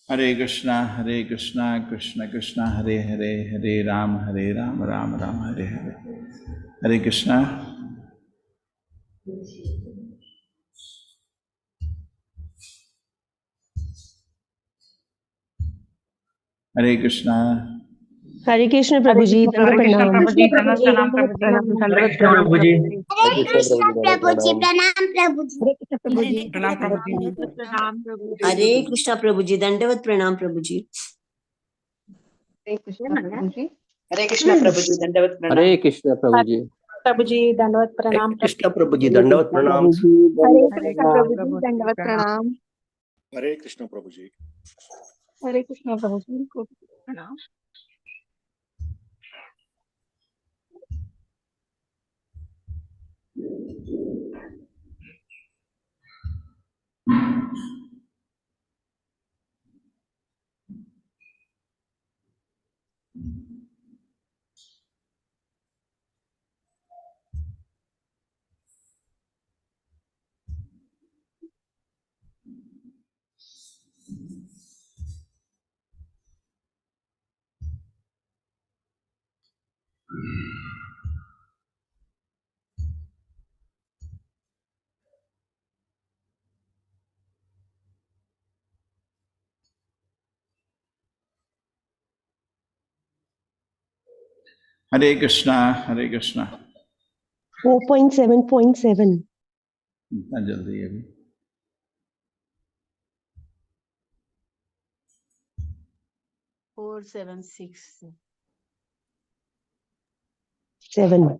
Hare Krishna, Krishna Krishna, Hare Hare, Hare Ram, Ram Ram, Hare Hare. Hare Krishna. Hare Krishna. Hare Krishna Prabhuji, Hare Krishna Prabhuji, Pranam Prabhuji, Hare Krishna Prabhuji, Pranam Prabhuji. Pranam Prabhuji. Hare Krishna Prabhuji, Dandavat Pranam Prabhuji. Hare Krishna Prabhuji. Hare Krishna Prabhuji, Dandavat Pranam. Hare Krishna Prabhuji. Prabhuji, Dandavat Pranam. Krishna Prabhuji, Dandavat Pranam. Hare Krishna Prabhuji, Dandavat Pranam. Hare Krishna Prabhuji. Hare Krishna Prabhuji, Pranam. Hare Krishna, Hare Krishna. 4.7.7. इतना जल्दी अभी 476. 7.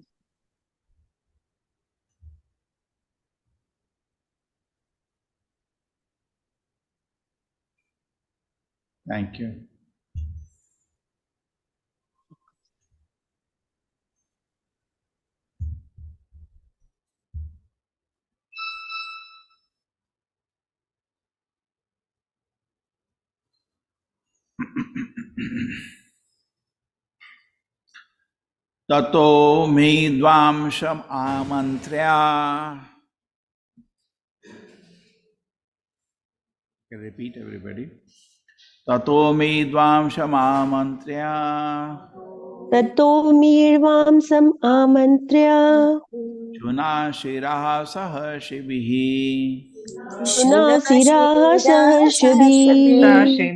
Thank you. Tato me dvamsham amantrya. Okay, repeat everybody. Tato me dvamsham amantrya. Tato mirvamsam amantrya. Juna shiraha sahashibhi. Shuna siraha sahashabhi.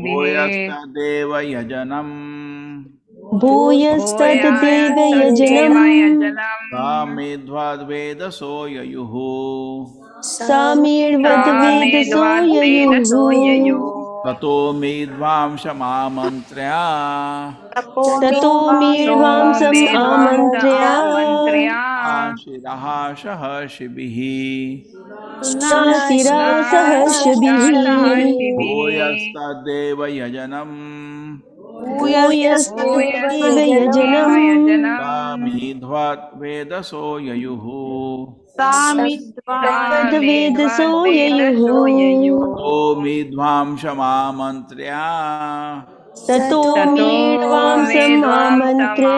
Voyasta deva yajanam. Bhuyastad deva yajanam. Samedvad veda soyayuhu. Samirvad veda soyayuhu. Tato medvamsham amantrya. Tato mirvamsam amantrya. Shiraha sahashibhi. Shuna siraha sahashabhi. Voyasta deva yajanam. Bhuyastad deva yajanam. Samedvad veda soyayuhu. Samirvad veda soyayuhu. Tato medvamsham amantrya. Tato mirvamsam amantrya.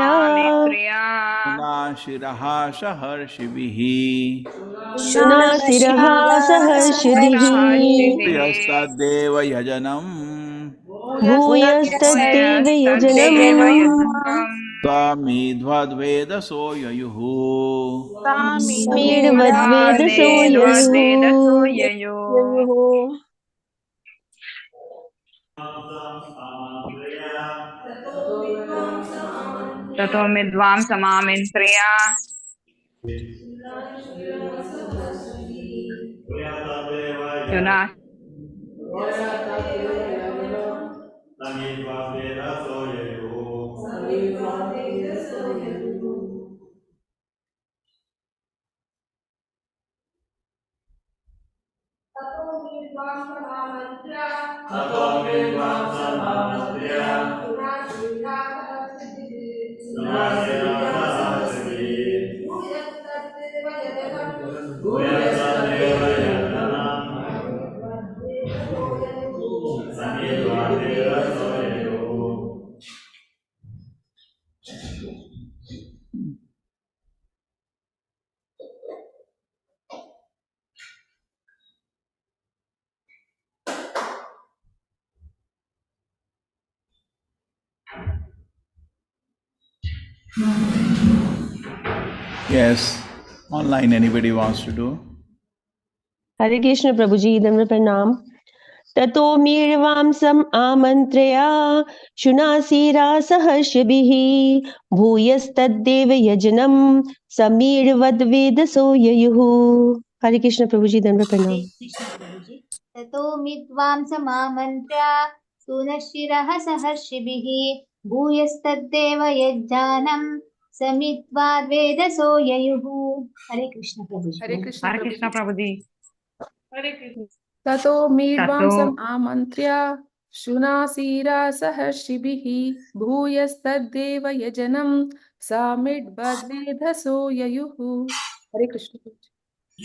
Shiraha saharshibhi. Shuna siraha sahashabhi. Yasta deva yajanam. Bhuyastad deva yajanam. Samedvad veda soyayuhu. Samirvad veda soyayuhu. Tato midvam samamintriya. Yuna. Yes, online anybody wants to do? Hare Krishna Prabhuji, Dandavat Pranam. Tato mirvamsam amantraya shunasira sahashabhihi bhuyastaddev yajanam samirvadvedaso yayuhu. Hare Krishna Prabhuji, Dandavat Pranam. ततो मिद्वांसमामन्त्र्य सूनशिरः सहर्षिभिः भूयस्तद्देव यज्ञानं समित्वाद्वेदसो ययुः. हरे कृष्ण प्रभुजी. हरे कृष्ण हरे कृष्ण प्रभुजी. ततो मीड्वांसम् आमन्त्र्य शुनासीरा सहर्षिभिः भूयस्तद्देव यजनं सामिड्वद्वेधसो ययुः. हरे कृष्ण प्रभुजी.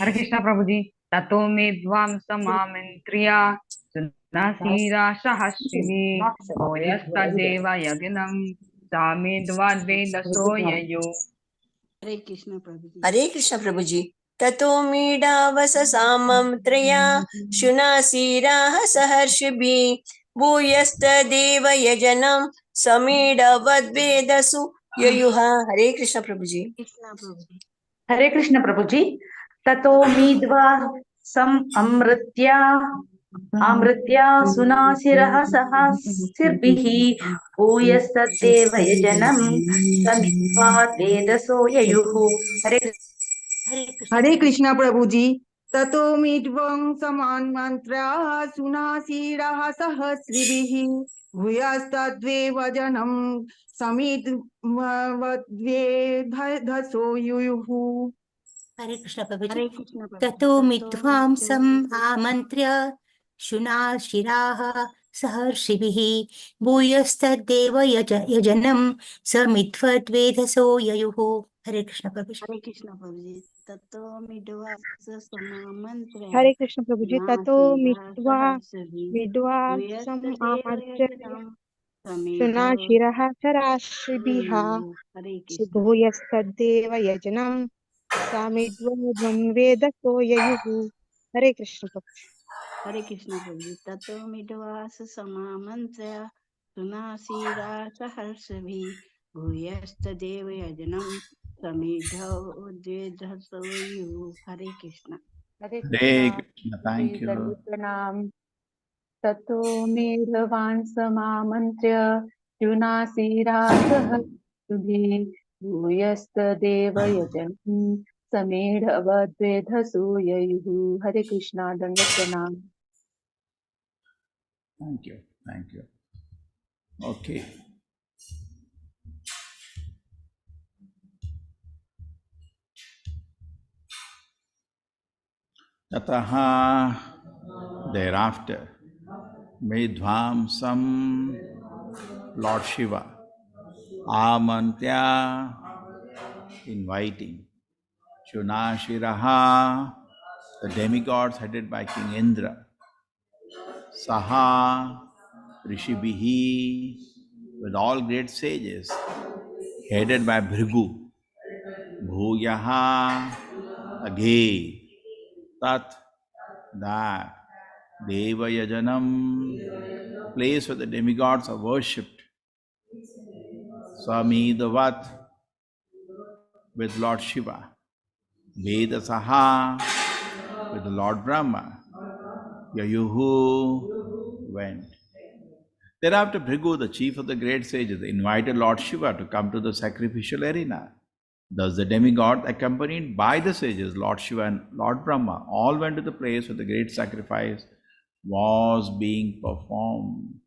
हरे कृष्ण प्रभुजी. ततो मेद्वांसमामन्त्र्य सुनासीरा सहस्रिभिः भूयस्तद्देव यज्ञं सामेद्वाद्वेदसो ययुः. हरे कृष्ण प्रभु जी. ततो मीडावस सामं त्रया शुनासीराः सहर्षिभिः भूयस्तदेव यजनं समीडवद्वेदसु ययुः. हरे कृष्ण प्रभु जी. हरे कृष्ण प्रभुजी. ततो मीद्वा सम अमृत्या सुनासिरः सहस्रिभिः भूयस्तद्देव यजनं समित्वा वेदसो ययुः. हरे कृष्णा प्रभु जी. ततो मीड्वं समान मंत्र्याः सुनासीराः सहस्रिभिः भूयस्तद्देव जनं समिद्वद्वेधसो युयुः. हरे कृष्ण प्रभु जी. ततो मिद्वांसम् आमन्त्र्य शुनाशिराः सहर्षिभिः भूयस्तद्देव यजनं समिध्वद्वेधसो ययुः. हरे कृष्ण प्रभु जी. हरे कृष्ण प्रभुजी. ततो मिड्वांस समामन्त्र्य हरे कृष्ण प्रभुजी. ततो मिद्वांसम् आमन्त्र्य सुनाशिरः सहस्रिभिः भूयस्तद्देव यजनं सामिद्वद्वेदसो ययुः. हरे कृष्ण प्रभुजी. हरे कृष्ण प्रभुजी. ततो मिड्वांस समामन्त्र्य सुनासीरा सहर्षिभिः भूयस्तदेव यजनं समिद्धोद्वेधसो युः. हरे कृष्ण. हरे Hare Krishna, thank you. प्रणाम. ततो मेघवांसमामन्त्र्य शुनासीराः सहस्रिभिः भूयस्तदेव यजनं समीढवद्वेधसो ययुः. हरे कृष्णा. दंडवत प्रणाम. Thank you. Thank you. Okay. Tataha, thereafter, Medvamsam, Lord Shiva, Amantya, inviting, Shunashiraha, the demigods headed by King Indra, Saha, Rishibihi, with all great sages, headed by Bhrigu, Bhuyaha, again, Tat, that, Deva Yajanam, place where the demigods are worshipped, Swamidavat, with Lord Shiva, Veda Saha, with the Lord Brahma, Yayuhu went. Thereafter, Bhrigu, the chief of the great sages, invited Lord Shiva to come to the sacrificial arena. Thus, the demigod, accompanied by the sages, Lord Shiva and Lord Brahma, all went to the place where the great sacrifice was being performed.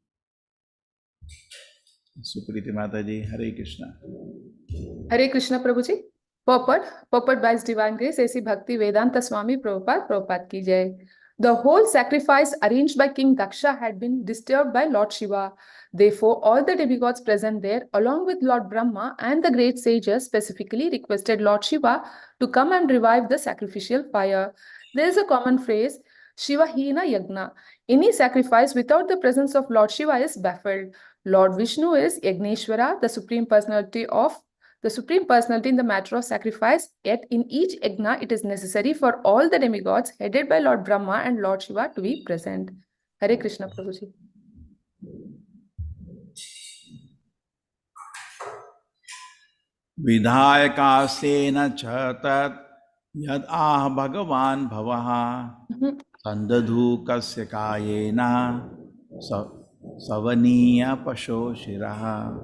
Supriti Mataji, Hare Krishna. Hare Krishna Prabhu ji. Purport by His Divine Grace A.C. Bhakti Vedanta Swami Prabhupada ki jai. The whole sacrifice arranged by King Daksha had been disturbed by Lord Shiva. Therefore, all the demigods present there, along with Lord Brahma and the great sages, specifically requested Lord Shiva to come and revive the sacrificial fire. There is a common phrase, Shiva Hina Yagna. Any sacrifice without the presence of Lord Shiva is baffled. Lord Vishnu is Yagneshwara, the Supreme Personality in the matter of sacrifice, yet in each yagna it is necessary for all the demigods headed by Lord Brahma and Lord Shiva to be present. Hare Krishna Prabhuji. Vidhayakasena chatat yad ah bhagavan bhavaha sandadhu kasya kayena savaniya pasho shiraha.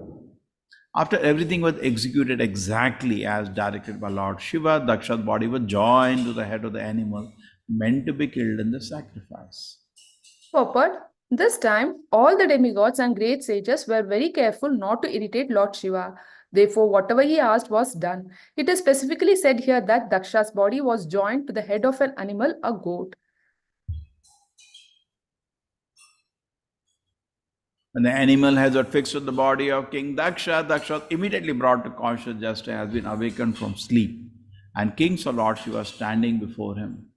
After everything was executed exactly as directed by Lord Shiva, Daksha's body was joined to the head of the animal meant to be killed in the sacrifice. Purport. This time, all the demigods and great sages were very careful not to irritate Lord Shiva. Therefore, whatever he asked was done. It is specifically said here that Daksha's body was joined to the head of an animal, a goat. When the animal has got fixed on the body of King Daksha, Daksha was immediately brought to consciousness just as has been awakened from sleep. And King saw Lord Shiva standing before him.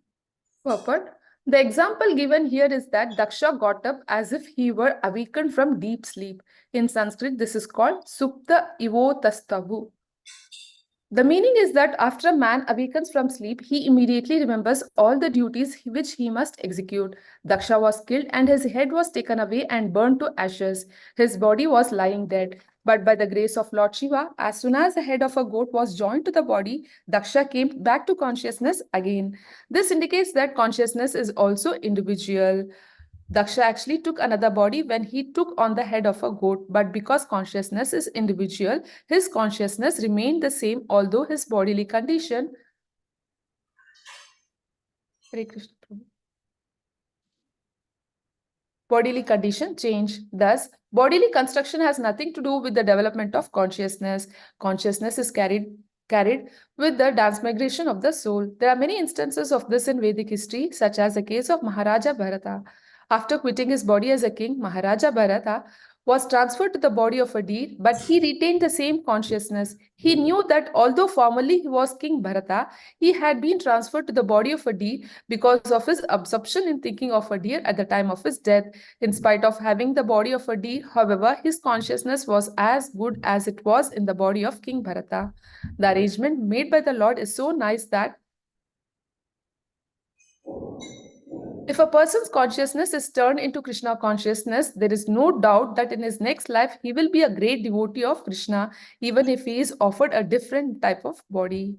Purport. The example given here is that Daksha got up as if he were awakened from deep sleep. In Sanskrit, this is called Supta Ivo Tastavu. The meaning is that after a man awakens from sleep, he immediately remembers all the duties which he must execute. Daksha was killed and his head was taken away and burned to ashes. His body was lying dead. But by the grace of Lord Shiva, as soon as the head of a goat was joined to the body, Daksha came back to consciousness again. This indicates that consciousness is also individual. Daksha actually took another body when he took on the head of a goat, but because consciousness is individual, his consciousness remained the same, although his bodily condition. Hare Krishna. Bodily condition change. Thus, bodily construction has nothing to do with the development of consciousness. Consciousness is carried with the transmigration of the soul. There are many instances of this in Vedic history, such as the case of Maharaja Bharata. After quitting his body as a king, Maharaja Bharata was transferred to the body of a deer, but he retained the same consciousness. He knew that although formerly he was King Bharata, he had been transferred to the body of a deer because of his absorption in thinking of a deer at the time of his death. In spite of having the body of a deer, however, his consciousness was as good as it was in the body of King Bharata. The arrangement made by the Lord is so nice that if a person's consciousness is turned into Krishna consciousness, there is no doubt that in his next life he will be a great devotee of Krishna, even if he is offered a different type of body.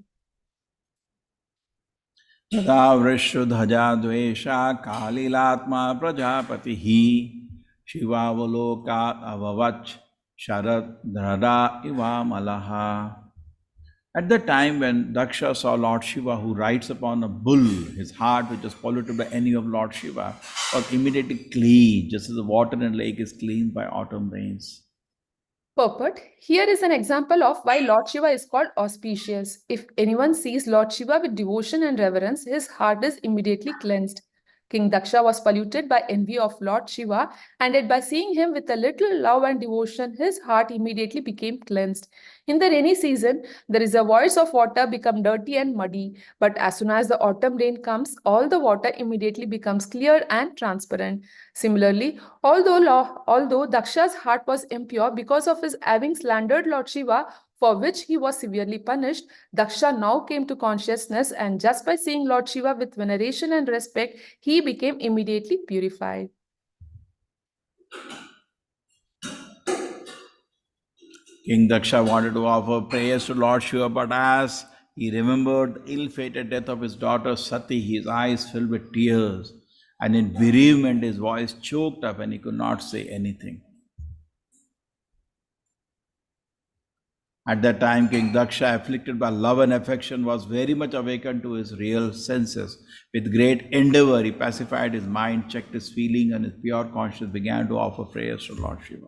Tada vrishudhaja dvesha kalilatma prajapatihi shivavalokat avavach sharad dhrada iva malaha. At the time when Daksha saw Lord Shiva who rides upon a bull, his heart, which was polluted by any of Lord Shiva, was immediately clean, just as the water in a lake is cleaned by autumn rains. Purport. Here is an example of why Lord Shiva is called auspicious. If anyone sees Lord Shiva with devotion and reverence, his heart is immediately cleansed. King Daksha was polluted by envy of Lord Shiva, and yet by seeing him with a little love and devotion, his heart immediately became cleansed. In the rainy season, the reservoirs of water become dirty and muddy, but as soon as the autumn rain comes, all the water immediately becomes clear and transparent. Similarly, although Daksha's heart was impure because of his having slandered Lord Shiva, for which he was severely punished, Daksha now came to consciousness, and just by seeing Lord Shiva with veneration and respect, he became immediately purified. King Daksha wanted to offer prayers to Lord Shiva, but as he remembered the ill-fated death of his daughter Sati, his eyes filled with tears, and in bereavement his voice choked up and he could not say anything. At that time, King Daksha, afflicted by love and affection, was very much awakened to his real senses. With great endeavor, he pacified his mind, checked his feeling, and his pure conscience began to offer prayers to Lord Shiva.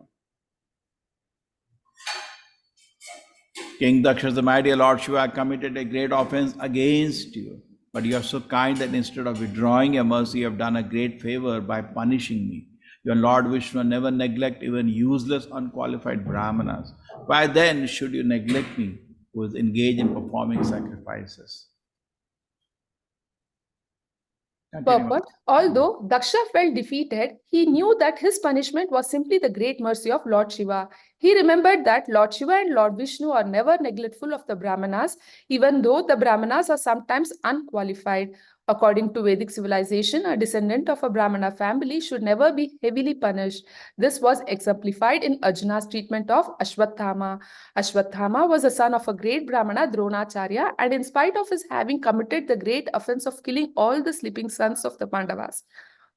King Daksha said, "My dear Lord Shiva, I committed a great offense against you, but you are so kind that instead of withdrawing your mercy, you have done a great favor by punishing me. Your Lord Vishnu never neglect even useless, unqualified brahmanas. Why then should you neglect me, who is engaged in performing sacrifices?" Purport. Although Daksha felt defeated, he knew that his punishment was simply the great mercy of Lord Shiva. He remembered that Lord Shiva and Lord Vishnu are never neglectful of the Brahmanas, even though the Brahmanas are sometimes unqualified. According to Vedic civilization, a descendant of a Brahmana family should never be heavily punished. This was exemplified in Arjuna's treatment of Ashwatthama. Ashwatthama was the son of a great Brahmana, Dronacharya, and in spite of his having committed the great offense of killing all the sleeping sons of the Pandavas,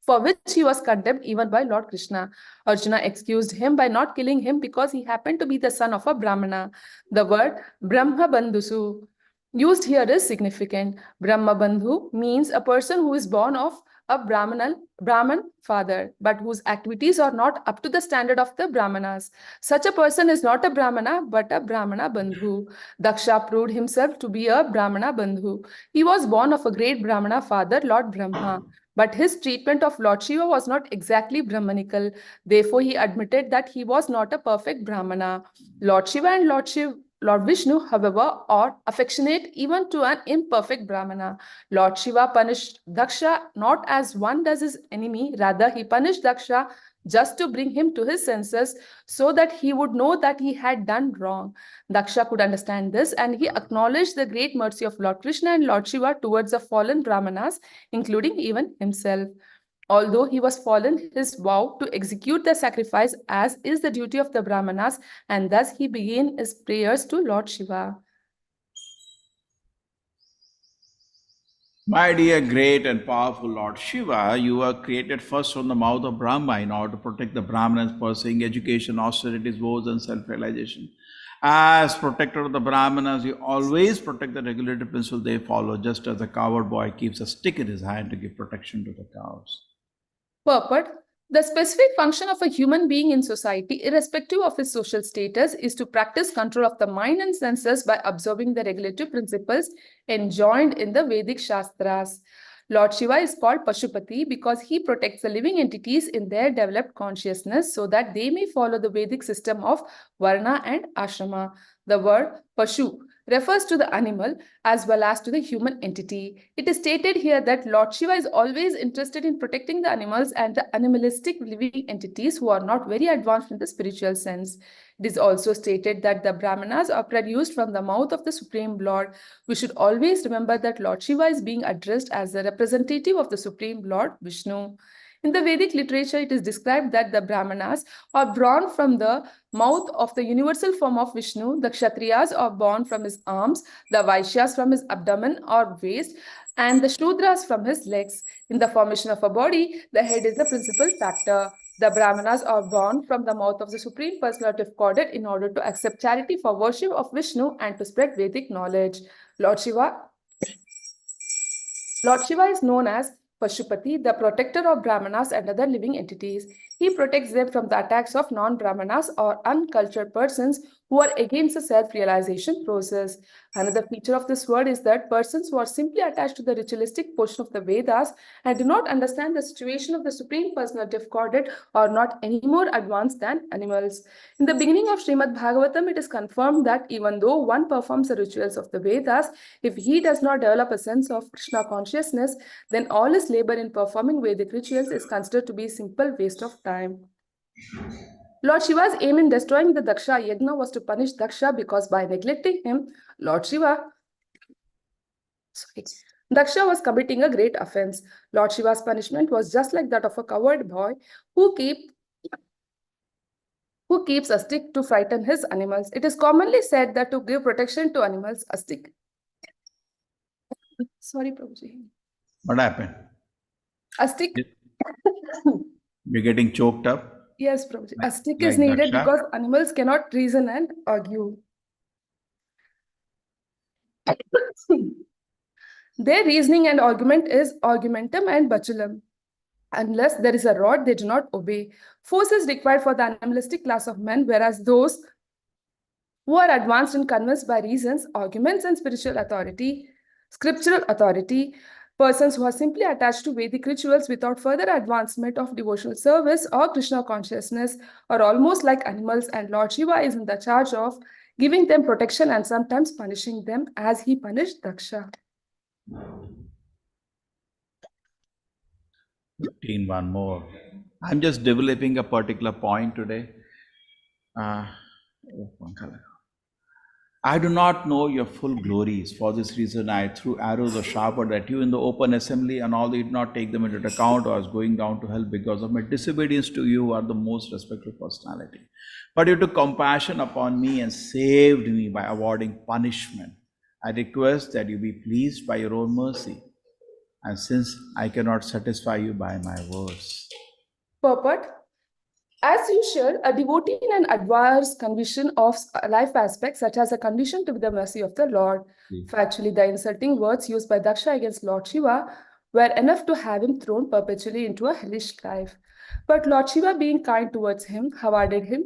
for which he was condemned even by Lord Krishna, Arjuna excused him by not killing him because he happened to be the son of a Brahmana. The word Brahma Bandhusu used here is significant. Brahma Bandhu means a person who is born of a Brahman father, but whose activities are not up to the standard of the Brahmanas. Such a person is not a Brahmana, but a Brahmana Bandhu. Daksha proved himself to be a Brahmana Bandhu. He was born of a great Brahmana father, Lord Brahma. But his treatment of Lord Shiva was not exactly Brahmanical. Therefore, he admitted that he was not a perfect Brahmana. Lord Shiva and Lord Vishnu, however, are affectionate even to an imperfect Brahmana. Lord Shiva punished Daksha not as one does his enemy, rather he punished Daksha just to bring him to his senses so that he would know that he had done wrong. Daksha could understand this and he acknowledged the great mercy of Lord Krishna and Lord Shiva towards the fallen Brahmanas, including even himself. Although he was fallen, his vow to execute the sacrifice as is the duty of the Brahmanas, and thus he began his prayers to Lord Shiva. My dear great and powerful Lord Shiva, you were created first from the mouth of Brahma in order to protect the Brahmanas pursuing education, austerities, vows, and self-realization. As protector of the Brahmanas, you always protect the regulated principles they follow, just as a cowherd boy keeps a stick in his hand to give protection to the cows. Purport: the specific function of a human being in society, irrespective of his social status, is to practice control of the mind and senses by observing the regulative principles enjoined in the Vedic Shastras. Lord Shiva is called Pashupati because he protects the living entities in their developed consciousness so that they may follow the Vedic system of Varna and Ashrama. The word Pashu refers to the animal as well as to the human entity. It is stated here that Lord Shiva is always interested in protecting the animals and the animalistic living entities who are not very advanced in the spiritual sense. It is also stated that the Brahmanas are produced from the mouth of the Supreme Lord. We should always remember that Lord Shiva is being addressed as the representative of the Supreme Lord Vishnu. In the Vedic literature, it is described that the Brahmanas are born from the mouth of the universal form of Vishnu, the Kshatriyas are born from his arms, the Vaishyas from his abdomen or waist, and the Shudras from his legs. In the formation of a body, the head is the principal factor. The Brahmanas are born from the mouth of the Supreme Personality of Godhead in order to accept charity for worship of Vishnu and to spread Vedic knowledge. Lord Shiva is known as Pashupati, the protector of Brahmanas and other living entities. He protects them from the attacks of non-Brahmanas or uncultured persons who are against the self-realization process. Another feature of this word is that persons who are simply attached to the ritualistic portion of the Vedas and do not understand the situation of the Supreme Personality of Godhead are not any more advanced than animals. In the beginning of Srimad Bhagavatam, it is confirmed that even though one performs the rituals of the Vedas, if he does not develop a sense of Krishna consciousness, then all his labor in performing Vedic rituals is considered to be simple waste of time. Lord Shiva's aim in destroying the Daksha Yajna was to punish Daksha because by neglecting him, Daksha was committing a great offense. Lord Shiva's punishment was just like that of a coward boy who keeps a stick to frighten his animals. It is commonly said that to give protection to animals, a stick. Sorry, Prabhuji. What happened? A stick. You're getting choked up? Yes, Prabhuji. A stick Like is needed Daksha? because animals cannot reason and argue. Their reasoning and argument is argumentum and baculum. Unless there is a rod, they do not obey. Force is required for the animalistic class of men, whereas those who are advanced and convinced by reasons, arguments, and scriptural authority, persons who are simply attached to Vedic rituals without further advancement of devotional service or Krishna consciousness are almost like animals, and Lord Shiva is in the charge of giving them protection and sometimes punishing them as he punished Daksha. 1 more. I'm just developing a particular point today. I do not know your full glories. For this reason, I threw arrows or sharpened at you in the open assembly, and although you did not take them into account, I was going down to hell because of my disobedience to you, who are the most respectful personality. But you took compassion upon me and saved me by awarding punishment. I request that you be pleased by your own mercy, and since I cannot satisfy you by my words. Purport. As usual, a devotee in an adverse condition of life aspects, such as a condition to be the mercy of the Lord. Factually, the insulting words used by Daksha against Lord Shiva were enough to have him thrown perpetually into a hellish life. But Lord Shiva, being kind towards him, awarded him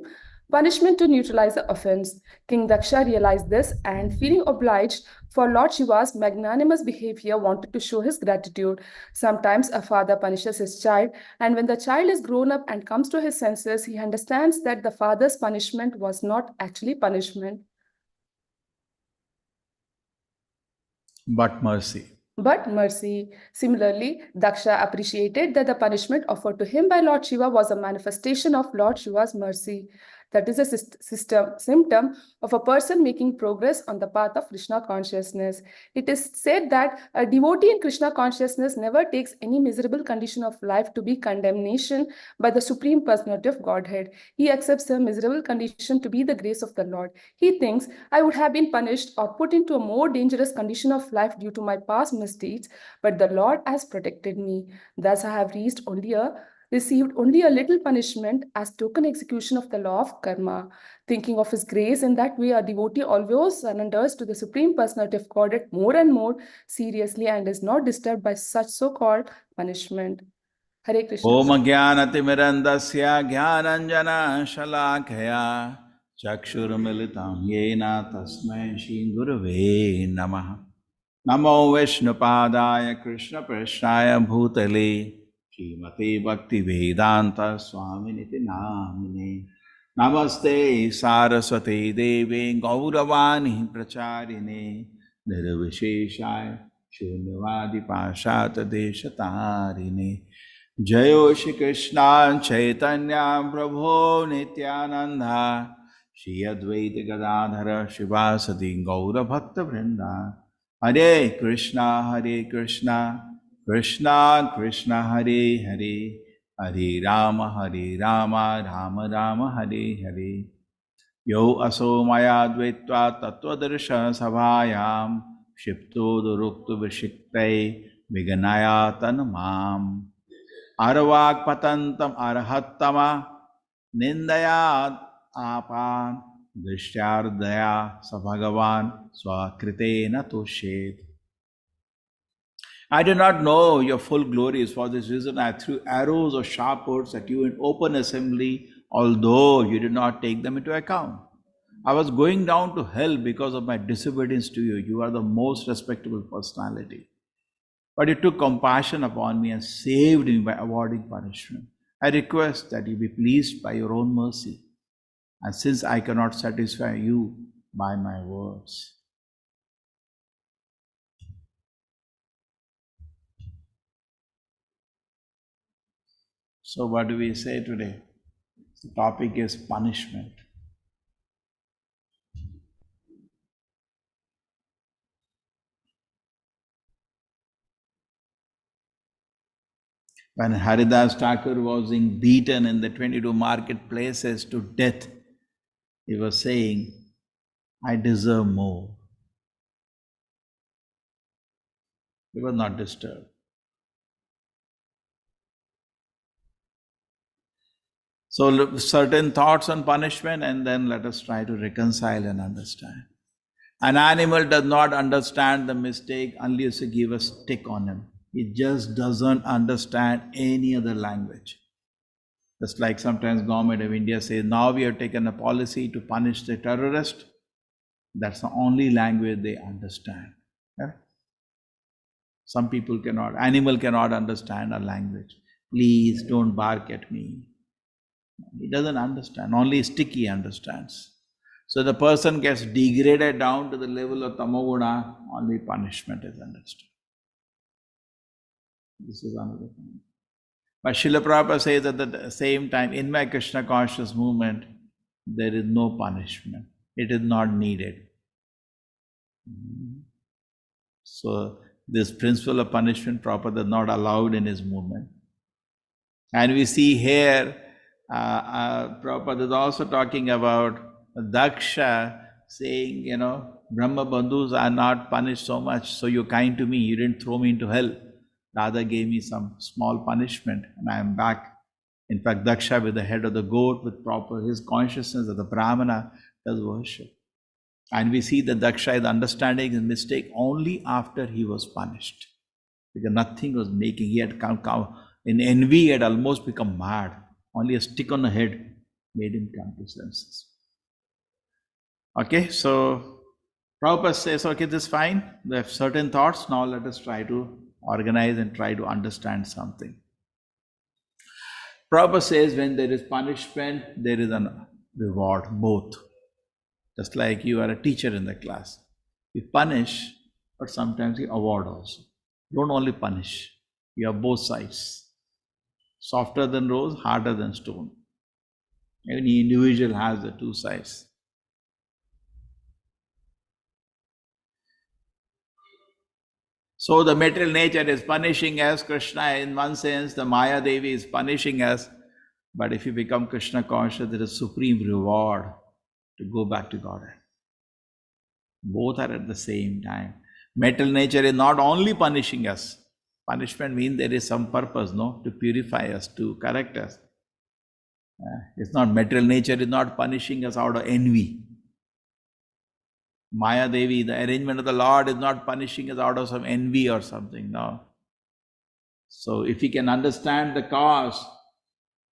punishment to neutralize the offense. King Daksha realized this and, feeling obliged for Lord Shiva's magnanimous behavior, wanted to show his gratitude. Sometimes a father punishes his child, and when the child is grown up and comes to his senses, he understands that the father's punishment was not actually punishment, but mercy. But mercy. Similarly, Daksha appreciated that the punishment offered to him by Lord Shiva was a manifestation of Lord Shiva's mercy. That is a symptom of a person making progress on the path of Krishna consciousness. It is said that a devotee in Krishna consciousness never takes any miserable condition of life to be condemnation by the Supreme Personality of Godhead. He accepts the miserable condition to be the grace of the Lord. He thinks, I would have been punished or put into a more dangerous condition of life due to my past misdeeds, but the Lord has protected me. Thus I have received only a little punishment as token execution of the law of karma. Thinking of his grace in that way, a devotee always surrenders to the Supreme Personality of Godhead more and more seriously and is not disturbed by such so-called punishment. Hare Krishna. Om Jnanatimirandasya Jnananjana Shalakaya Chakshurmilitam Yena Tasmai Shri Gurave Namaha. Namo Vishnupadaya Krishna Prashnaya Bhutale Srimate Bhakti Vedanta Swaminiti Namine. Namaste Saraswati Devi Gauravani Pracharine Nirvisheshaya Shunyavadi Pashata Deshatarine. Jayo Shri Krishna Chaitanya Prabhu Nityananda Shri Advaita Gadadhara Shivasati Gaura Bhakta Vrinda. Hare Krishna, Krishna Krishna Hare Hare, Hare Rama, Rama Rama Hare Hare. Yo aso maya dvaitva tattvadarsha sabhayam shipto duruktu vishiktai viganaya tanmam. Arvak patantam arhattama nindayat apan drishyardaya sabhagavan swakritena tushet. I did not know your full glories. For this reason I threw arrows or sharp words at you in open assembly, although you did not take them into account. I was going down to hell because of my disobedience to you. You are the most respectable personality. But you took compassion upon me and saved me by awarding punishment. I request that you be pleased by your own mercy. And since I cannot satisfy you by my words. So what do we say today? The topic is punishment. When Haridas Thakur was being beaten in the 22 marketplaces to death, he was saying, I deserve more. He was not disturbed. So certain thoughts on punishment, and then let us try to reconcile and understand. An animal does not understand the mistake unless you give a stick on him. He just doesn't understand any other language. Just like sometimes government of India says, now we have taken a policy to punish the terrorist. That's the only language they understand. Yeah? Some people cannot, animal cannot understand our language. Please don't bark at me. He doesn't understand, only sticky understands. So the person gets degraded down to the level of tamoguna, only punishment is understood. This is another point. But Srila Prabhupada says at the same time, in my Krishna conscious movement, there is no punishment. It is not needed. So this principle of punishment Prabhupada is not allowed in his movement. And we see here, Prabhupada is also talking about Daksha saying, Brahma Bandhus are not punished so much, so you're kind to me, you didn't throw me into hell. Radha gave me some small punishment and I am back. In fact, Daksha with the head of the goat, with proper his consciousness of the Brahmana, does worship. And we see that Daksha is understanding his mistake only after he was punished. Because nothing was making, he had come in envy, he had almost become mad. Only a stick on the head made him come to senses. Okay, so Prabhupada says, okay, this is fine. We have certain thoughts, now let us try to organize and try to understand something. Prabhupada says when there is punishment, there is a reward, both. Just like you are a teacher in the class. You punish, but sometimes you award also. Don't only punish, you have both sides. Softer than rose, harder than stone. Any individual has the two sides. So the material nature is punishing us, Krishna in one sense, the Maya Devi is punishing us. But if you become Krishna conscious, there is supreme reward to go back to Godhead. Both are at the same time. Material nature is not only punishing us. Punishment means there is some purpose, no? To purify us, to correct us. It's not, material nature is not punishing us out of envy. Maya Devi, the arrangement of the Lord is not punishing us out of some envy or something, no. So if we can understand the cause,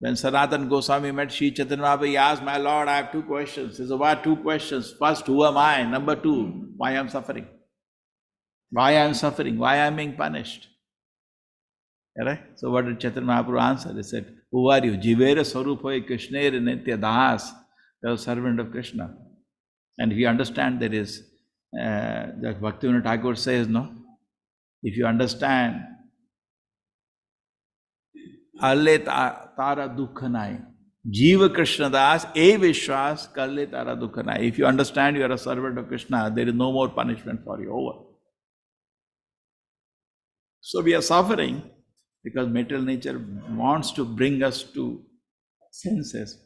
when Sanatana Goswami met Sri Chaitanya Mahaprabhu, he asked, my Lord, I have two questions. He said, what? Two questions. First, who am I? Number two, why I am suffering? Why I am suffering? Why I am being punished? Right? So what did Chaitanya Mahaprabhu answer? He said, who are you? Jivera Swarupai Krishnera Nitya Das. You are a servant of Krishna. And if you understand, there is, that Bhaktivinoda Thakur says, no? If you understand, Alle Tara Dukhanai. Jiva Krishna Das, E Vishwas, Kalle Tara Dukhanai. If you understand you are a servant of Krishna, there is no more punishment for you. Over. So we are suffering because material nature wants to bring us to senses.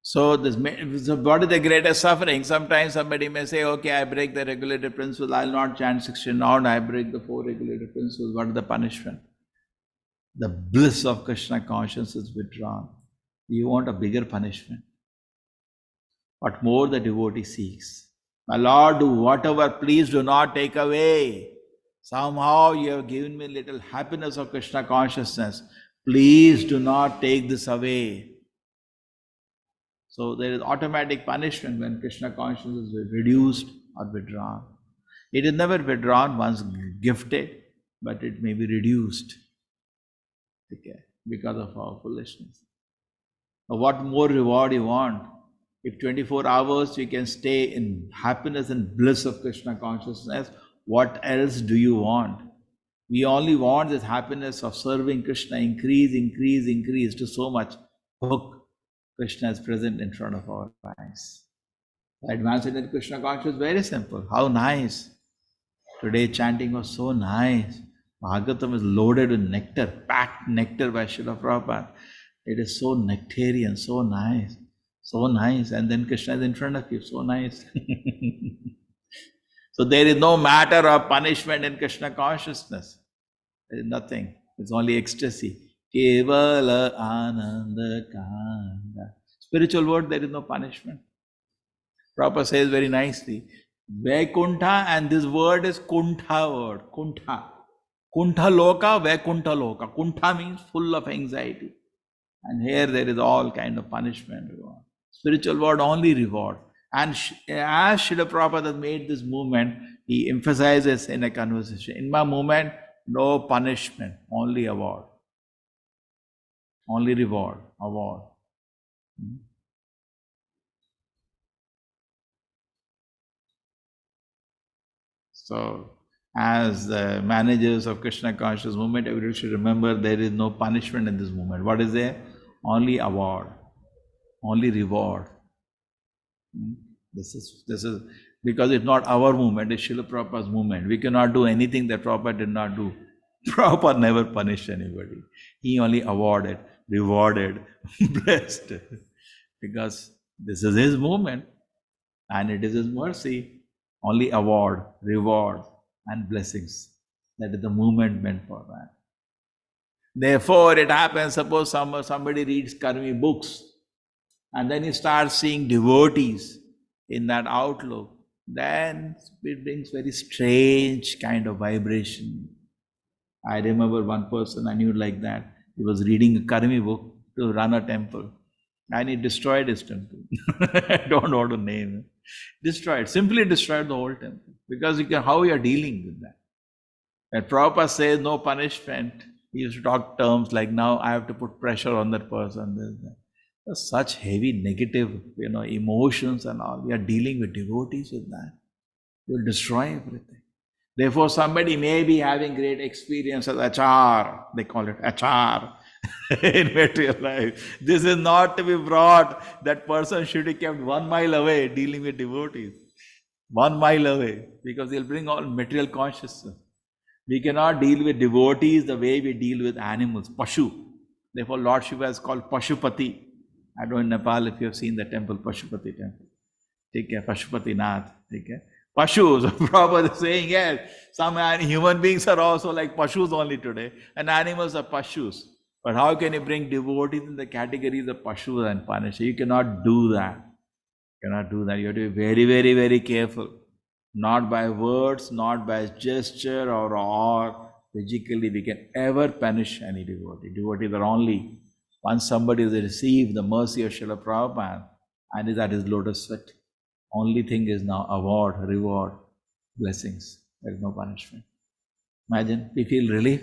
So what is the greatest suffering? Sometimes somebody may say, okay, I break the regulated principles, I will not chant 16 hours, I break the 4 regulated principles. What is the punishment? The bliss of Krishna consciousness is withdrawn. You want a bigger punishment. What more the devotee seeks. My Lord, do whatever, please do not take away. Somehow you have given me little happiness of Krishna consciousness. Please do not take this away. So there is automatic punishment when Krishna consciousness is reduced or withdrawn. It is never withdrawn once gifted, but it may be reduced, okay, because of our foolishness. Now, what more reward you want? If 24 hours you can stay in happiness and bliss of Krishna consciousness, what else do you want? We only want this happiness of serving Krishna, increase to so much hook. Krishna is present in front of our eyes. Advancing in Krishna consciousness is very simple. How nice. Today chanting was so nice. Bhagavatam is loaded with nectar, packed nectar by Srila Prabhupada. It is so nectarian, so nice. So nice. And then Krishna is in front of you, so nice. So there is no matter of punishment in Krishna consciousness. There is nothing. It's only ecstasy. Kevala Ananda Kanda. Spiritual word, there is no punishment. Prabhupada says very nicely, Vaikuntha, and this word is Kuntha word, Kuntha. Kuntha Loka, Vaikuntha Loka. Kuntha means full of anxiety. And here there is all kind of punishment, reward. Spiritual word, only reward. And as Srila Prabhupada has made this movement, he emphasizes in a conversation, in my movement, no punishment, only award. Only reward, award. So, as the managers of Krishna conscious movement, everybody should remember there is no punishment in this movement. What is there? Only award, only reward. This is because it's not our movement, it's Srila Prabhupada's movement. We cannot do anything that Prabhupada did not do. Prabhupada never punished anybody. He only awarded, rewarded, blessed. Because this is his movement and it is his mercy. Only award, reward and blessings. That is the movement meant for that. Therefore, it happens, suppose somebody reads Karmi books and then he starts seeing devotees in that outlook, then it brings very strange kind of vibration. I remember one person I knew like that. He was reading a Karmi book to run a temple and he destroyed his temple. I don't want to name it. Simply destroyed the whole temple. Because how you are dealing with that. When Prabhupada says no punishment, he used to talk terms like now I have to put pressure on that person. That. There's such heavy negative emotions and all. We are dealing with devotees with that. You will destroy everything. Therefore, somebody may be having great experience as achar, they call it achar, in material life. This is not to be brought, that person should be kept 1 mile away dealing with devotees. 1 mile away, because he'll bring all material consciousness. We cannot deal with devotees the way we deal with animals, Pashu. Therefore, Lord Shiva is called Pashupati. I don't know in Nepal if you have seen the temple, Pashupati temple. Take care, Pashupati Nath. Take care. Pashus, Prabhupada is saying, yes, some human beings are also like Pashus only today, and animals are Pashus. But how can you bring devotees in the categories of Pashus and punish? You cannot do that. You cannot do that. You have to be very, very, very careful. Not by words, not by gesture or physically we can ever punish any devotee. Devotees are only, once somebody has received the mercy of Srila Prabhupada and is at his lotus feet, only thing is now award, reward, blessings. There is no punishment. Imagine, we feel relief,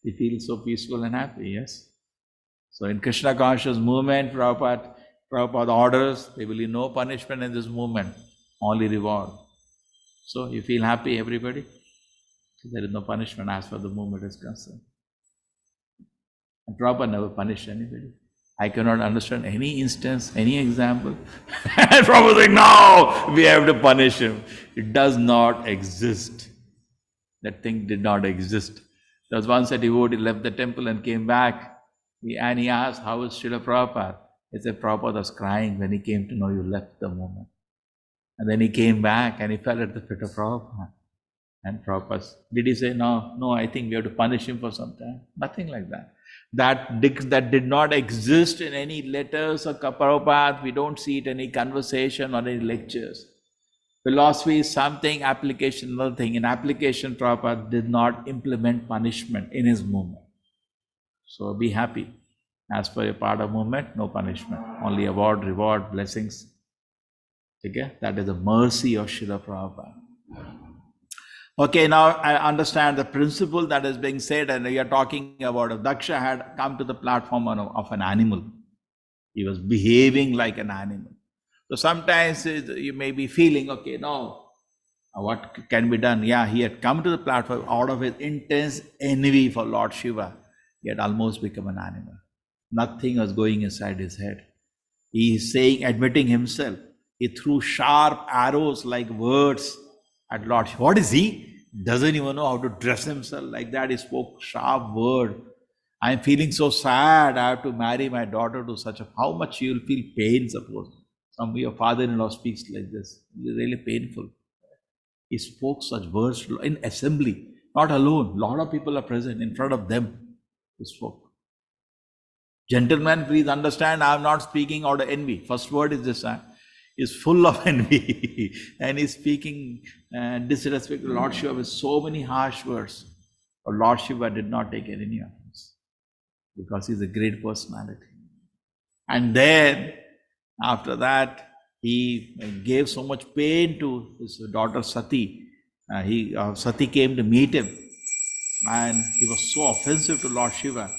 we feel so peaceful and happy, yes? So in Krishna conscious movement, Prabhupada orders, there will be no punishment in this movement, only reward. So you feel happy, everybody? There is no punishment as far as the movement is concerned. And Prabhupada never punished anybody. I cannot understand any instance, any example. And Prabhupada saying, no, we have to punish him. It does not exist. That thing did not exist. There was once a devotee left the temple and came back. And he asked, how is Srila Prabhupada? He said, Prabhupada was crying when he came to know you left the movement. And then he came back and he fell at the feet of Prabhupada. And Prabhupada, did he say, no, I think we have to punish him for some time? Nothing like that. That did not exist in any letters or Prabhupada. We don't see it in any conversation or any lectures. Philosophy is something, application another thing. In application, Prabhupada did not implement punishment in his movement. So be happy. As per a part of movement, no punishment. Only award, reward, blessings. Okay? That is the mercy of Srila Prabhupada. Okay, now I understand the principle that is being said, and we are talking about if Daksha had come to the platform of an animal. He was behaving like an animal. So sometimes you may be feeling, okay, no, what can be done? Yeah, he had come to the platform out of his intense envy for Lord Shiva. He had almost become an animal. Nothing was going inside his head. He is saying, admitting himself, he threw sharp arrows like words at Lord Shiva. What is he? Doesn't even know how to dress himself. Like that, he spoke sharp word. I am feeling so sad. I have to marry my daughter to such a... How much you will feel pain, suppose. Some of your father-in-law speaks like this. It is really painful. He spoke such words in assembly, not alone. A lot of people are present in front of them. He spoke. Gentlemen, please understand, I am not speaking out of envy. First word is this. Is full of envy and is speaking disrespect to Lord Shiva with so many harsh words. But Lord Shiva did not take any offense because he is a great personality. And then after that, he gave so much pain to his daughter Sati. Sati came to meet him and he was so offensive to Lord Shiva.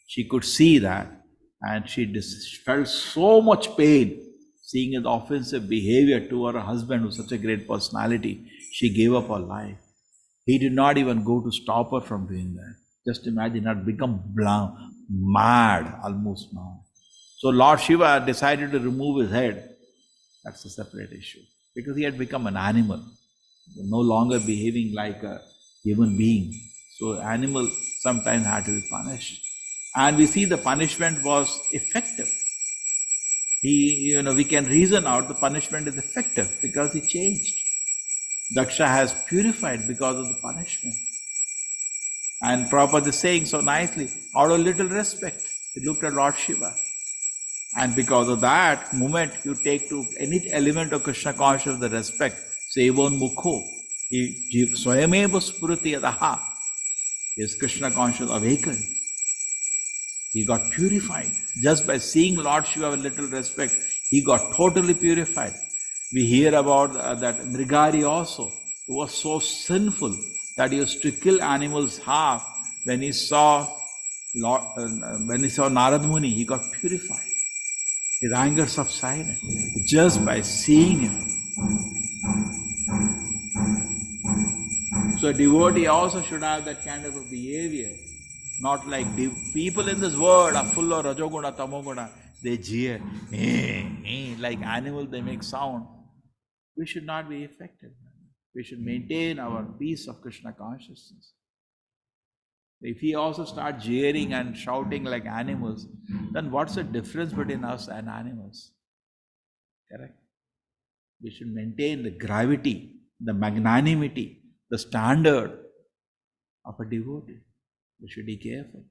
She could see that and she felt so much pain seeing his offensive behavior to her husband, who is such a great personality. She gave up her life. He did not even go to stop her from doing that. Just imagine, had become mad, almost mad. So Lord Shiva decided to remove his head. That's a separate issue. Because he had become an animal, no longer behaving like a human being. So animal sometimes had to be punished. And we see the punishment was effective. We can reason out the punishment is effective because he changed. Daksha has purified because of the punishment. And Prabhupada is saying so nicely, out of little respect, he looked at Lord Shiva. And because of that moment, you take to any element of Krishna consciousness the respect, Sevon Mukho, Swayameva Spurati Adaha, his Krishna consciousness awakened. He got purified. Just by seeing Lord Shiva with little respect, he got totally purified. We hear about that Mrigari also, who was so sinful that he used to kill animals half. When he saw Narad Muni, he got purified. His anger subsided just by seeing him. So a devotee also should have that kind of a behavior. Not like people in this world are full of Rajoguna, Tamoguna. They jeer, like animals, they make sound. We should not be affected. We should maintain our peace of Krishna consciousness. If we also start jeering and shouting like animals, then what's the difference between us and animals? Correct? We should maintain the gravity, the magnanimity, the standard of a devotee. We should be careful.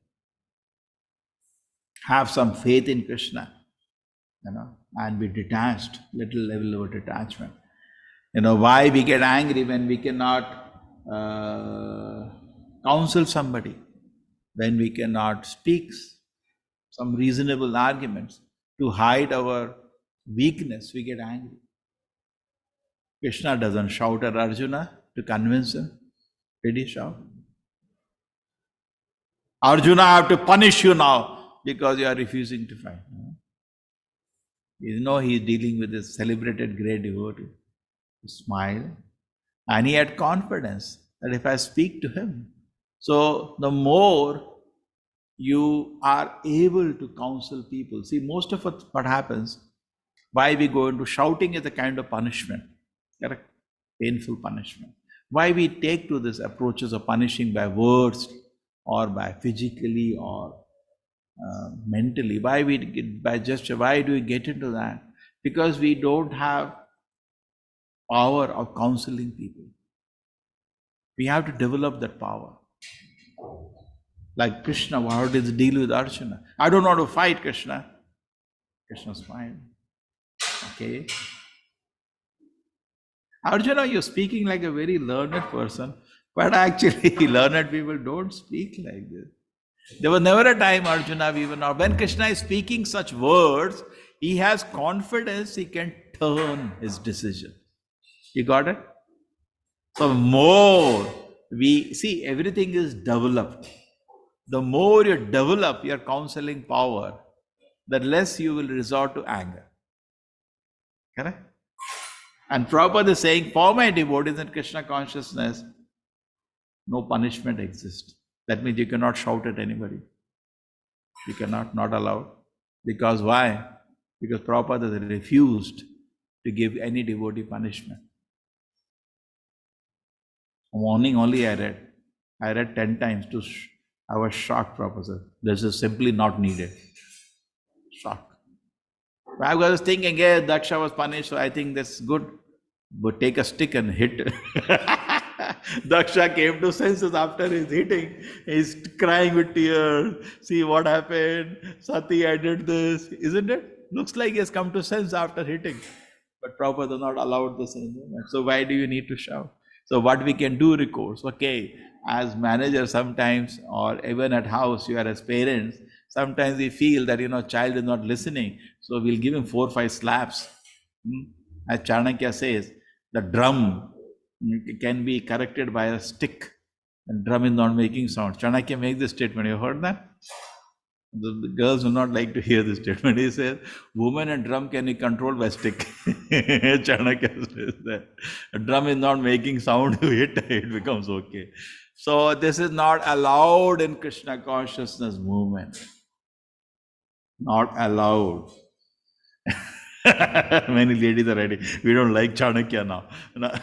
Have some faith in Krishna, and be detached, little level of detachment. Why we get angry when we cannot counsel somebody, when we cannot speak some reasonable arguments to hide our weakness, we get angry. Krishna doesn't shout at Arjuna to convince him. Did he shout? Arjuna, I have to punish you now because you are refusing to fight. He is dealing with this celebrated great devotee. He smiled, and he had confidence that if I speak to him, so the more you are able to counsel people. See, most of what happens, why we go into shouting is a kind of punishment, correct? Painful punishment. Why we take to this approaches of punishing by words or by physically or mentally? Why do we get into that? Because we don't have power of counseling people. We have to develop that power. Like Krishna, how did he deal with Arjuna? I don't want to fight, Krishna. Krishna's fine. Okay. Arjuna, you're speaking like a very learned person, but actually learned people don't speak like this. There was never a time, Arjuna, when Krishna is speaking such words, he has confidence he can turn his decision. You got it? So more we see, everything is developed. The more you develop your counseling power, the less you will resort to anger. Correct? And Prabhupada is saying, for my devotees in Krishna consciousness, no punishment exists. That means you cannot shout at anybody. You cannot, not allowed. Because why? Because Prabhupada has refused to give any devotee punishment. Morning only I read 10 times I was shocked, Prabhupada. This is simply not needed. Shocked. I was thinking, yeah, Daksha was punished, so I think that's good. But take a stick and hit. Daksha came to senses after his hitting. He's crying with tears. See what happened? Sati, I did this. Isn't it? Looks like he has come to sense after hitting. But Prabhupada not allowed the same moment. So why do you need to shout? So what we can do, recourse. Okay, as manager sometimes, or even at house, you are as parents, sometimes we feel that, child is not listening. So we'll give him 4 or 5 slaps. As Chanakya says, the drum can be corrected by a stick. And drum is not making sound. Chanakya makes this statement. You heard that? The girls will not like to hear this statement. He says, woman and drum can be controlled by stick. Chanakya says that. A drum is not making sound, you hit, it becomes okay. So this is not allowed in Krishna consciousness movement. Not allowed. Many ladies are ready. We don't like Chanakya now.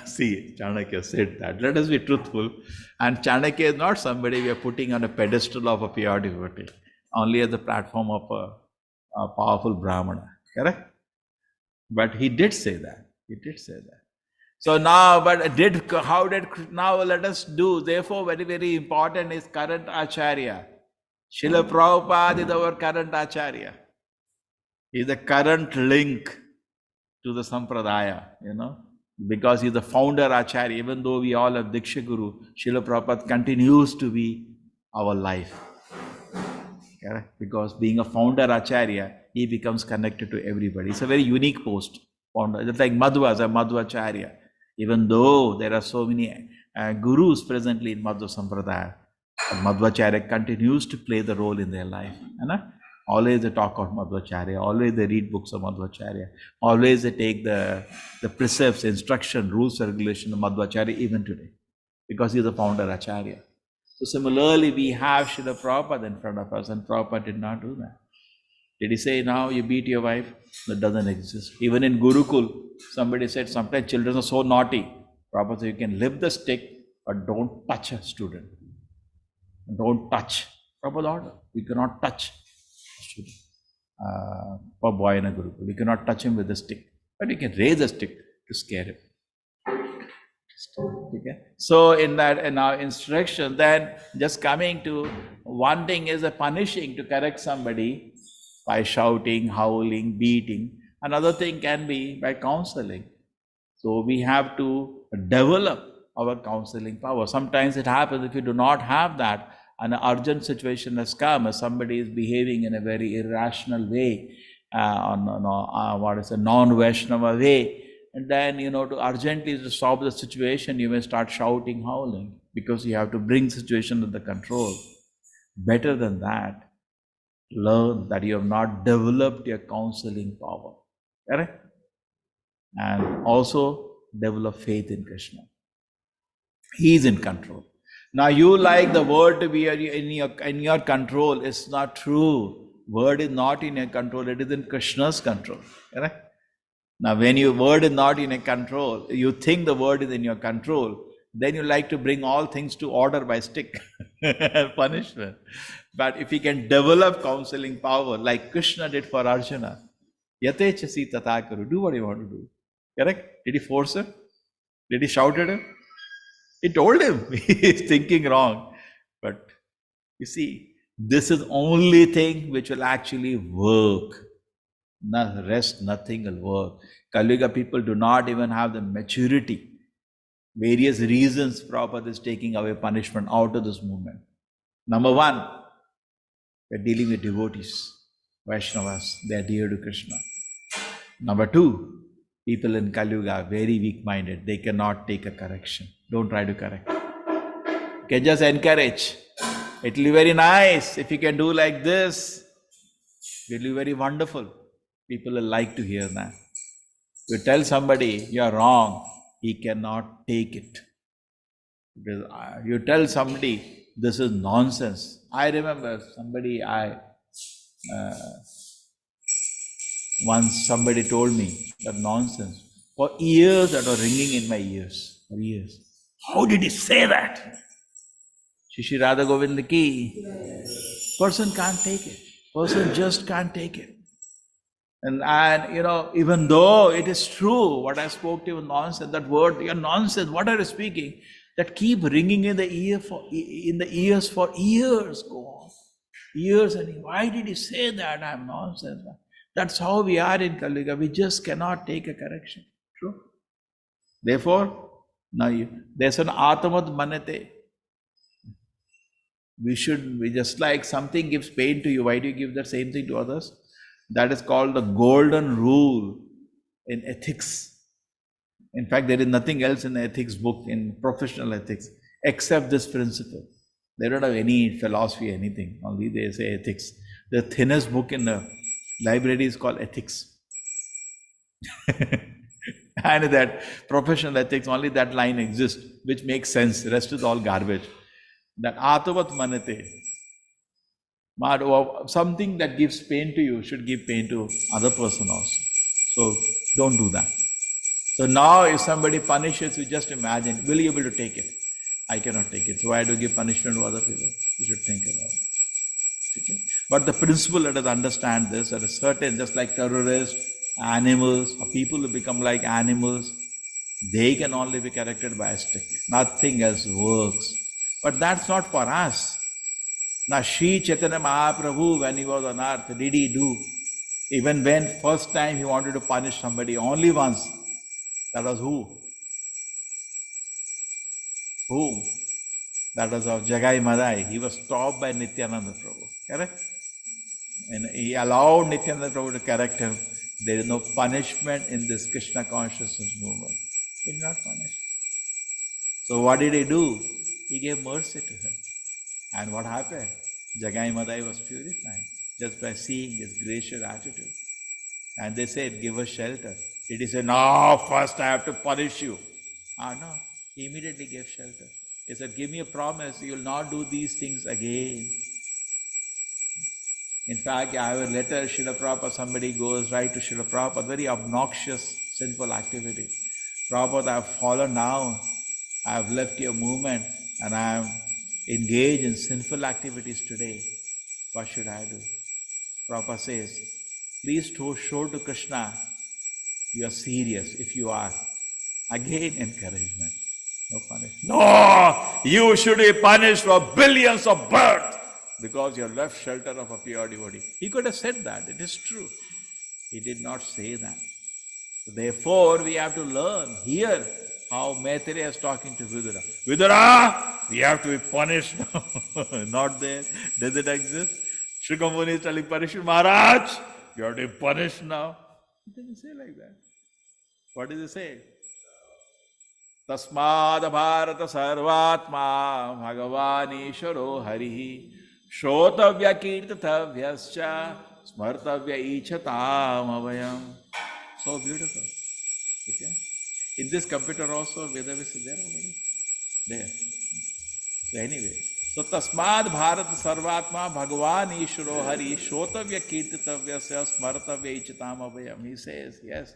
See, Chanakya said that. Let us be truthful. And Chanakya is not somebody we are putting on a pedestal of a pure devotee, only as the platform of a powerful Brahmana. Correct? But he did say that. He did say that. So now, now let us do, therefore very, very important is current Acharya. Srila Prabhupada is our current Acharya. He is the current link to the Sampradaya, because he is the founder Acharya. Even though we all have Diksha Guru, Srila Prabhupada continues to be our life. Correct? Because being a founder Acharya, he becomes connected to everybody. It's a very unique post. Founder. Just like Madhva is a Madhvacharya. Even though there are so many gurus presently in Madhva Sampradaya, Madhvacharya continues to play the role in their life. Always they talk of Madhvacharya, always they read books of Madhvacharya, always they take the precepts, instruction, rules, regulations of Madhvacharya even today, because he is the founder Acharya. So similarly, we have Srila Prabhupada in front of us, and Prabhupada did not do that. Did he say, now you beat your wife? That doesn't exist. Even in Gurukul, somebody said, sometimes children are so naughty. Prabhupada said, you can lift the stick, but don't touch a student. Don't touch. Prabhupada order, you cannot touch a student. For boy in a Gurukul, you cannot touch him with a stick, but you can raise a stick to scare him. Okay. So in our instruction, then just coming to one thing is a punishing to correct somebody by shouting, howling, beating. Another thing can be by counseling. So we have to develop our counseling power. Sometimes it happens if you do not have that, an urgent situation has come, as somebody is behaving in a very irrational way, non-Vaishnava way, and then, to urgently to stop the situation, you may start shouting, howling, because you have to bring the situation under control. Better than that, learn that you have not developed your counseling power. Correct? And also develop faith in Krishna. He is in control. Now you like the word to be in your control. It's not true. Word is not in your control. It is in Krishna's control. Correct? Now when your word is not in your control, you think the word is in your control, then you like to bring all things to order by stick, punishment. But if you can develop counseling power like Krishna did for Arjuna, yatechasi tatakaru, do what you want to do. Correct? Did he force him? Did he shout at him? He told him he is thinking wrong. But you see, this is only thing which will actually work. The rest, nothing will work. Kali-yuga people do not even have the maturity. Various reasons Prabhupada is taking away punishment out of this movement. Number one, we are dealing with devotees, Vaishnavas, they are dear to Krishna. Number two, people in Kali-yuga are very weak-minded. They cannot take a correction. Don't try to correct. You can just encourage. It will be very nice if you can do like this. It will be very wonderful. People will like to hear that. You tell somebody you are wrong, he cannot take it. You tell somebody this is nonsense. I remember once somebody told me that nonsense. For years that was ringing in my ears. For years. How did he say that? Shishi Radha Govinda ki. Person can't take it. Person just can't take it. And even though it is true, what I spoke to you nonsense, that word, you're nonsense, what are you speaking? That keep ringing in the ears for years, go on. Years, and why did he say that? I'm nonsense. That's how we are in Kali-yuga. We just cannot take a correction. True? Therefore, now there's an Atamad Manate. We just like something gives pain to you, why do you give that same thing to others? That is called the golden rule in ethics. In fact, there is nothing else in the ethics book, in professional ethics, except this principle. They don't have any philosophy, anything, only they say ethics. The thinnest book in the library is called Ethics. And that professional ethics, only that line exists, which makes sense. The rest is all garbage. That atavat manate. Something that gives pain to you should give pain to other person also. So don't do that. So now if somebody punishes you, just imagine, will you be able to take it? I cannot take it. So why do you give punishment to other people? You should think about it. Okay? But the principle, let us understand this, that a certain, just like terrorists, animals, or people who become like animals, they can only be corrected by a stick. Nothing else works. But that's not for us. Now, Sri Chaitanya Mahaprabhu, when he was on earth, did he do? Even when first time he wanted to punish somebody, only once. That was who? Who? That was of Jagai Madai. He was stopped by Nityananda Prabhu. Correct? And he allowed Nityananda Prabhu to correct him. There is no punishment in this Krishna consciousness movement. He did not punish. So what did he do? He gave mercy to him. And what happened? Jagai Madai was purified just by seeing his gracious attitude. And they said, give us shelter. Did he say, no, first I have to punish you? No. He immediately gave shelter. He said, give me a promise, you will not do these things again. In fact, I have a letter, Srila Prabhupada, somebody goes right to Srila Prabhupada, very obnoxious, sinful activity. Prabhupada, I have fallen down. I have left your movement and I am engaged in sinful activities today. What should I do? Prabhupada says, please show to Krishna you are serious. If you are, again encouragement. No punishment. No! You should be punished for billions of births because you have left shelter of a pure devotee. He could have said that. It is true. He did not say that. Therefore, we have to learn here how Maitreya is talking to Vidura. Vidura, we have to be punished now. Not there. Does it exist? Shukamuni is telling Parikshit Maharaj, you have to be punished now. He didn't say like that. What does he say? Tasmad bharata sarvatma bhagavan isharo harihi shotavya kirtatavyascha smartavya ichatam avayam. So beautiful. Okay? In this computer also, Vedavis is there already. There. So anyway, so Tasmad Bharat Sarvatma Bhagavan Ishvaro Hari Shotavya Kirtitavyasya Smartavya Ichitam Abhayam. He says, yes.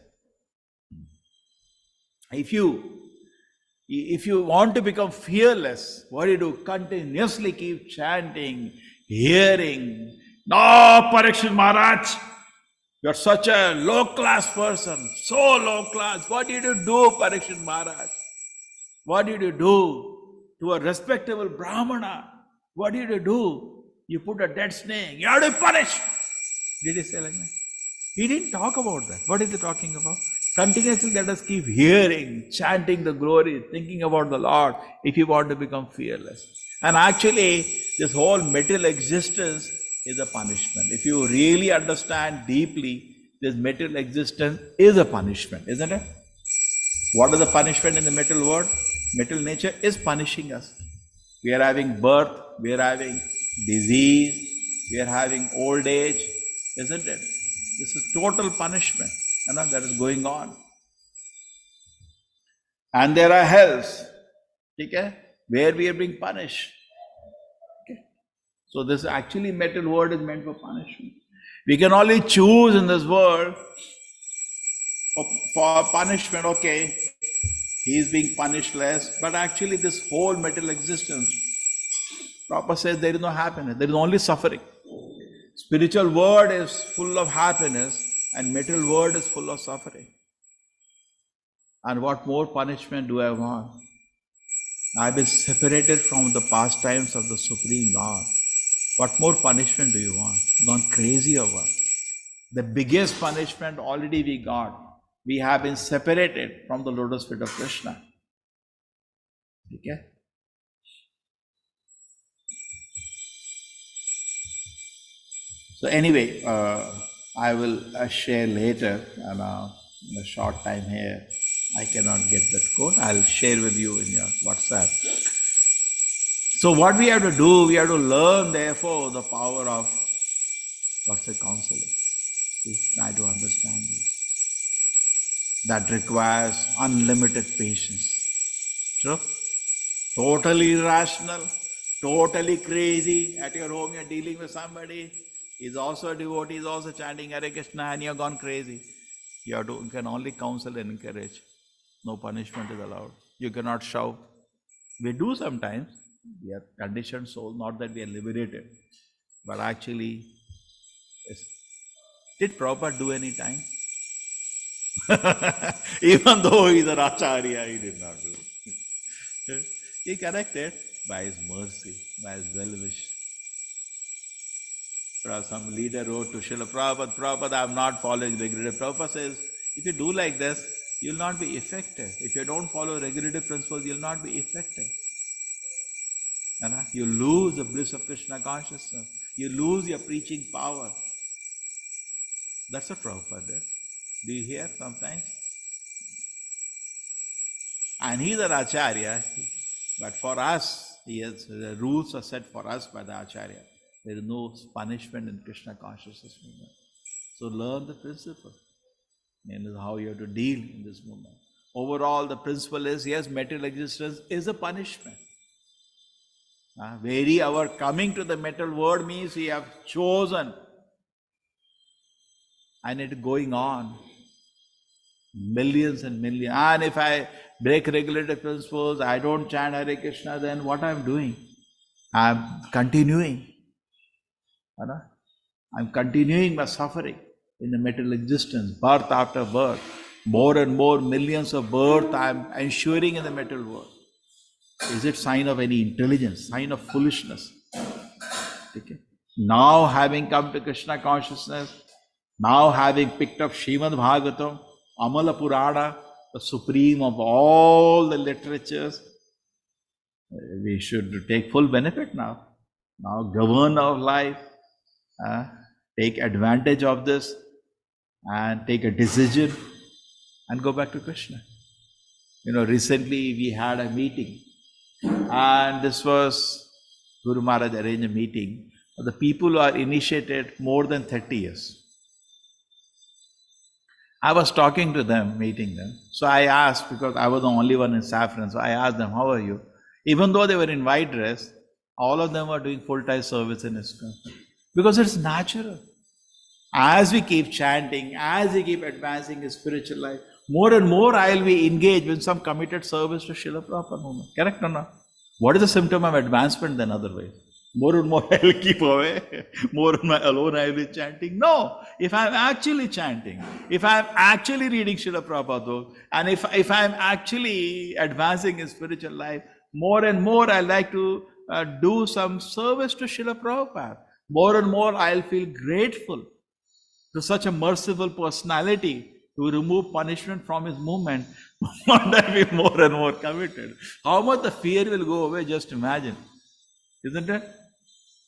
If you want to become fearless, what do you do? Continuously keep chanting, hearing. No, Parikshit Maharaj, you're such a low-class person, so low-class. What did you do, Parikshit Maharaj? What did you do to a respectable Brahmana? What did you do? You put a dead snake, you have to be punished. Did he say like that? He didn't talk about that. What is he talking about? Continuously let us keep hearing, chanting the glory, thinking about the Lord if you want to become fearless. And actually, this whole material existence is a punishment. If you really understand deeply, this material existence is a punishment, isn't it? What is the punishment in the material world? Material nature is punishing us. We are having birth, we are having disease, we are having old age, isn't it? This is total punishment, that is going on. And there are hells, okay, where we are being punished. So this actually material world is meant for punishment. We can only choose in this world for punishment, okay, he is being punished less, but actually this whole material existence, Prabhupada says there is no happiness, there is only suffering. Spiritual world is full of happiness and material world is full of suffering. And what more punishment do I want? I have been separated from the pastimes of the Supreme Lord. What more punishment do you want? Gone crazy over. The biggest punishment already we got. We have been separated from the lotus feet of Krishna. Okay? So anyway, I will share later, and in a short time here, I cannot get that quote. I'll share with you in your WhatsApp. So what we have to do, we have to learn therefore the power of What's a counselor? You try to understand you. That requires unlimited patience. True? Totally irrational, totally crazy. At your home, you're dealing with somebody, he's also a devotee, he's also chanting Hare Krishna, and you're gone crazy. You can only counsel and encourage. No punishment is allowed. You cannot shout. We do sometimes. We are conditioned soul, not that we are liberated. But actually, yes. Did Prabhupada do any time? Even though he's an acharya, he did not do it. He corrected by his mercy, by his well-wish. Some leader wrote to Srila Prabhupada, Prabhupada, I'm not following regulative. Prabhupada says, if you do like this, you'll not be effective. If you don't follow regulative principles, you'll not be effective. You lose the bliss of Krishna consciousness. You lose your preaching power. That's what Prabhupada did. Do you hear sometimes? And he's an acharya, but for us, the rules are set for us by the acharya. There is no punishment in Krishna consciousness movement. So learn the principle. And how you have to deal in this movement. Overall, the principle is, yes, material existence is a punishment. Our coming to the material world means we have chosen. And it is going on. Millions and millions. And if I break regulative principles, I don't chant Hare Krishna, then what I'm doing? I'm continuing. I'm continuing my suffering in the material existence, birth after birth. More and more millions of births I'm ensuring in the material world. Is it sign of any intelligence, sign of foolishness? Okay. Now having come to Krishna consciousness, now having picked up Srimad Bhagavatam, Amala Purana, the supreme of all the literatures, we should take full benefit now. Now govern our life, take advantage of this and take a decision and go back to Krishna. Recently we had a meeting, and this was Guru Maharaj arranged a meeting for the people who are initiated more than 30 years. I was talking to them, meeting them. So I asked, because I was the only one in saffron, so I asked them, how are you? Even though they were in white dress, all of them were doing full-time service in ISKCON. Because it's natural. As we keep chanting, as we keep advancing in spiritual life, more and more I will be engaged with some committed service to Srila Prabhupada movement. Correct or not? What is the symptom of advancement then otherwise? More and more I will keep away. More and more alone I will be chanting. No. If I am actually chanting, if I am actually reading Srila Prabhupada, and if I am actually advancing in spiritual life, more and more I like to do some service to Srila Prabhupada. More and more I will feel grateful to such a merciful personality to remove punishment from his movement. And I will be more and more committed. How much the fear will go away, just imagine. Isn't it?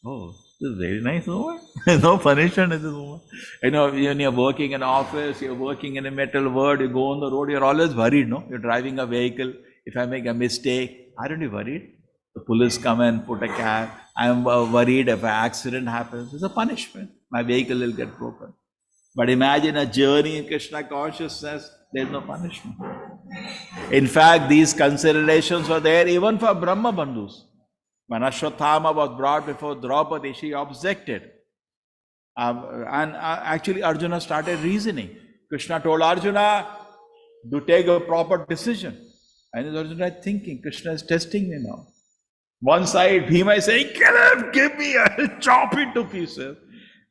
Oh, this is very nice movement. No punishment in this movement. When you're working in an office, you're working in a metal world, you go on the road, you're always worried, no? You're driving a vehicle. If I make a mistake, aren't you worried? The police come and put a cab. I'm worried if an accident happens. It's a punishment. My vehicle will get broken. But imagine a journey in Krishna consciousness, there's no punishment. In fact, these considerations were there even for Brahma Bandhus. When Ashwatthama was brought before Draupadi, she objected. Actually Arjuna started reasoning. Krishna told Arjuna to take a proper decision. And Arjuna is thinking, Krishna is testing me now. One side, Bhima is saying, kill him, give me, I'll chop into pieces.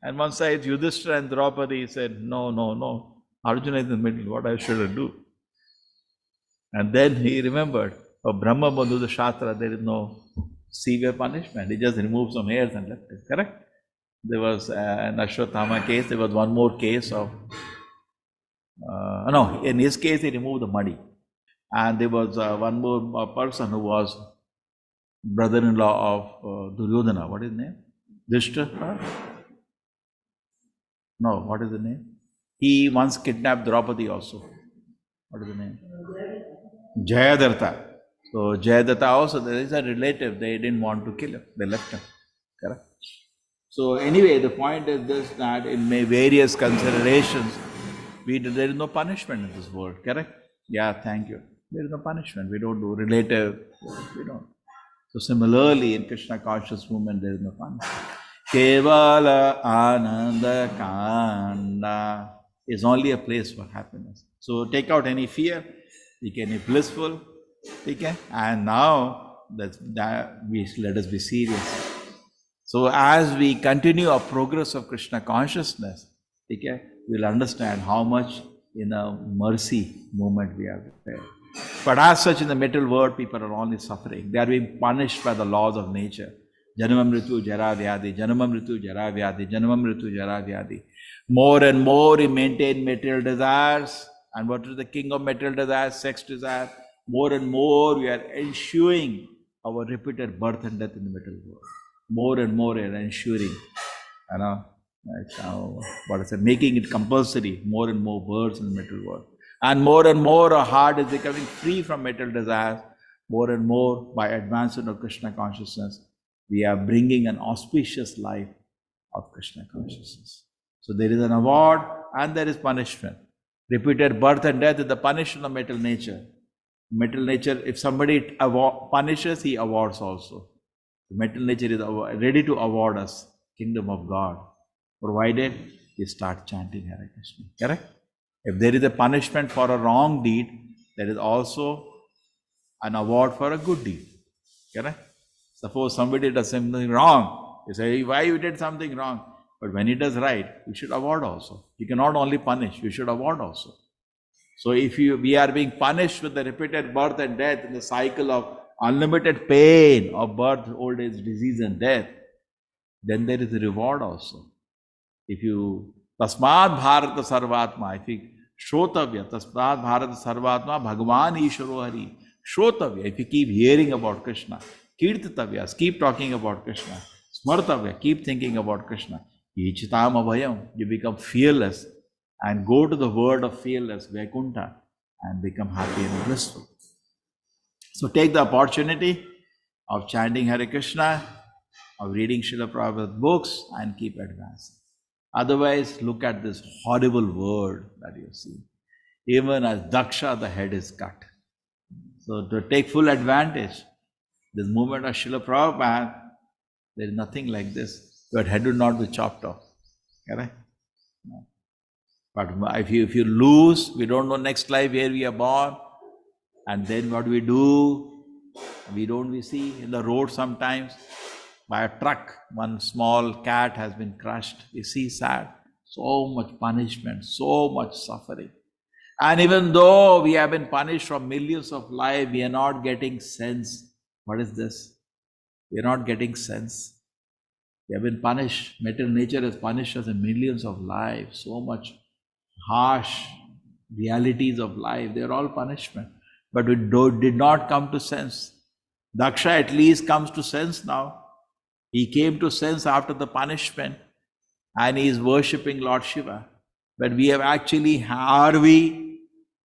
And one side, Yudhishthira and Draupadi said, no. Arjuna is in the middle, what I should do? And then he remembered, for Brahma Bandhu, the Shastra, there is no severe punishment. He just removed some hairs and left it. Correct? There was an Ashwatthama case. There was one more case of... in his case, he removed the muddy. And there was one more person who was brother-in-law of Duryodhana. What is his name? Nishtha? No, what is the name? He once kidnapped Draupadi also. What is the name? Jayadartha. So Jayadatta also, there is a relative, they didn't want to kill him, they left him. Correct? So anyway, the point is this, that in various considerations, there is no punishment in this world, correct? Yeah, thank you. There is no punishment. We don't do relative, we don't. So similarly, in Krishna conscious movement, there is no punishment. Kevala Ananda Kanda is only a place for happiness. So take out any fear, you can be blissful, okay? And now let us be serious. So as we continue our progress of Krishna consciousness, okay, we'll understand how much in a mercy movement we are there. But as such, in the material world, people are only suffering. They are being punished by the laws of nature. Janamam Ritu Jara Vyadi, Janamam Ritu Jara Vyadi, Janamam Ritu Jara Vyadi. More and more we maintain material desires. And what is the king of material desires? Sex desire. More and more we are ensuring our repeated birth and death in the material world. More and more we are ensuring, making it compulsory, more and more births in the material world. And more our heart is becoming free from material desires. More and more, by advancement of Krishna consciousness, we are bringing an auspicious life of Krishna consciousness. So there is an award and there is punishment. Repeated birth and death is the punishment of material nature. Material nature, if somebody punishes, he awards also. The material nature is ready to award us kingdom of God, provided we start chanting Hare Krishna. Correct? If there is a punishment for a wrong deed, there is also an award for a good deed. Correct? Suppose somebody does something wrong, you say, why you did something wrong? But when he does right, you should award also. You cannot only punish, you should award also. So if we are being punished with the repeated birth and death in the cycle of unlimited pain of birth, old age, disease and death, then there is a reward also. If you Tasmad Bharata Sarvatma, if you Shrotavya, Tasmad Bharata Sarvatma, Bhagavan Ishvaro Hari, Shrotavya, if you keep hearing about Krishna, Kirtitavya, keep talking about Krishna, Smartavya, keep thinking about Krishna, Ichitam Abhayam, you become fearless and go to the word of fearless, Vaikuntha, and become happy and blissful. So take the opportunity of chanting Hare Krishna, of reading Srila Prabhupada's books, and keep advancing. Otherwise, look at this horrible word that you see. Even as Daksha, the head is cut. So to take full advantage, this movement of Srila Prabhupada, there is nothing like this. Your head will not be chopped off. Correct? No. But if you lose, we don't know next life where we are born. And then what we do, we see in the road sometimes, by a truck, one small cat has been crushed. We see sad. So much punishment, so much suffering. And even though we have been punished from millions of lives, we are not getting sense. What is this? We are not getting sense. We have been punished. Material nature has punished us in millions of lives. So much harsh realities of life. They are all punishment. But we did not come to sense. Daksha at least comes to sense now. He came to sense after the punishment and he is worshipping Lord Shiva. But we have actually,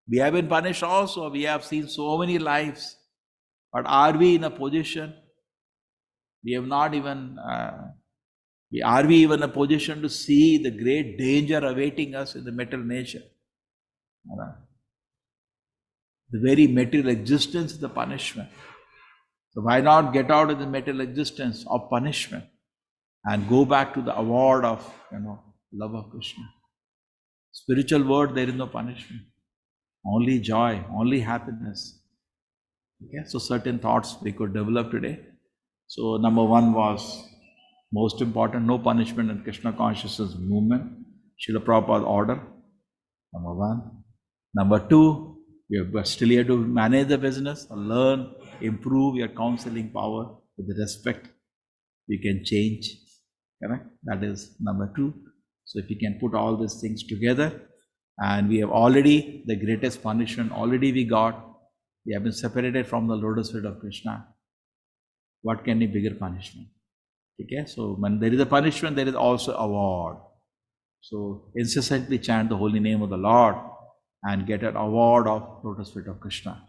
we have been punished also. We have seen so many lives. But are we in a position? We have not even, are we even in a position to see the great danger awaiting us in the material nature? The very material existence is the punishment. So why not get out of the material existence of punishment and go back to the award of, love of Krishna. Spiritual world, there is no punishment. Only joy, only happiness. Okay, so certain thoughts we could develop today. So number one was most important, no punishment in Krishna consciousness movement. Srila Prabhupada's order, number one. Number two, we are still here to manage the business, learn, improve your counseling power with the respect. We can change. Correct? That is number two. So if we can put all these things together, and we have already, the greatest punishment already we got. We have been separated from the lotus feet of Krishna. What can be bigger punishment? Okay, so when there is a punishment, there is also award. So incessantly chant the holy name of the Lord and get an award of lotus feet of Krishna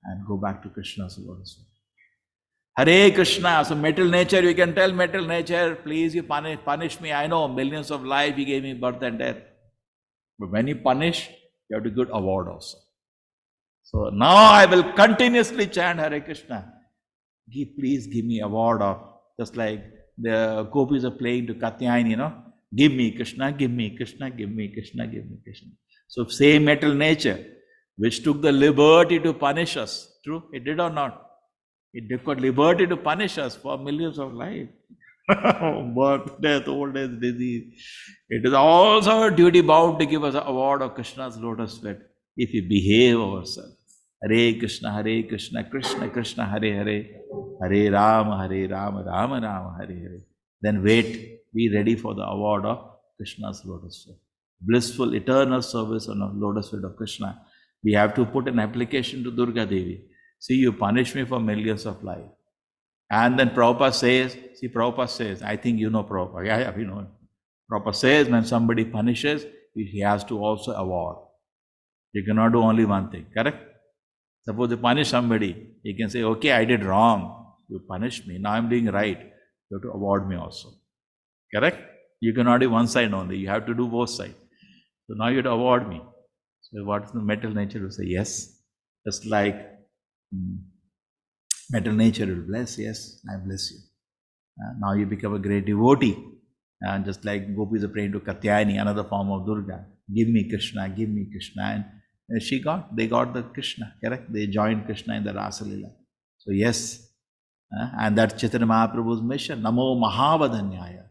and go back to Krishna's lotus feet. Hare Krishna. So mental nature, you can tell mental nature, please you punish me. I know millions of lives you gave me birth and death. But when you punish, you have to get award also. So now I will continuously chant Hare Krishna. Please give me award of, just like the gopis are playing to Katyayani, give me Krishna, give me Krishna, give me Krishna, give me Krishna. So same mental nature, which took the liberty to punish us. True? It did or not? It took liberty to punish us for millions of lives. Birth, death, old age, disease. It is also our duty bound to give us an award of Krishna's lotus feet if we behave ourselves. Hare Krishna, Krishna Krishna, Hare Hare, Hare Rama, Rama Rama, Hare Hare. Then wait, be ready for the award of Krishna's lotus feet. Blissful, eternal service on the lotus feet of Krishna. We have to put an application to Durga Devi. See, you punish me for millions of lives. And then Prabhupada says, I think you know Prabhupada. Yeah, we know. Prabhupada says when somebody punishes, he has to also award. You cannot do only one thing, correct? Suppose you punish somebody, you can say, okay, I did wrong. You punished me. Now I'm doing right. You have to award me also. Correct? You cannot do one side only. You have to do both sides. So now you have to award me. So what is the mental nature to say? Yes. Just like mental nature will bless. Yes, I bless you. Now you become a great devotee. And just like gopis are praying to Katyayani, another form of Durga. Give me Krishna, give me Krishna. And they got the Krishna, correct? They joined Krishna in the Rasa Leela. So yes, and that's Chaitanya Mahaprabhu's mission. Namo Mahavadanyaya.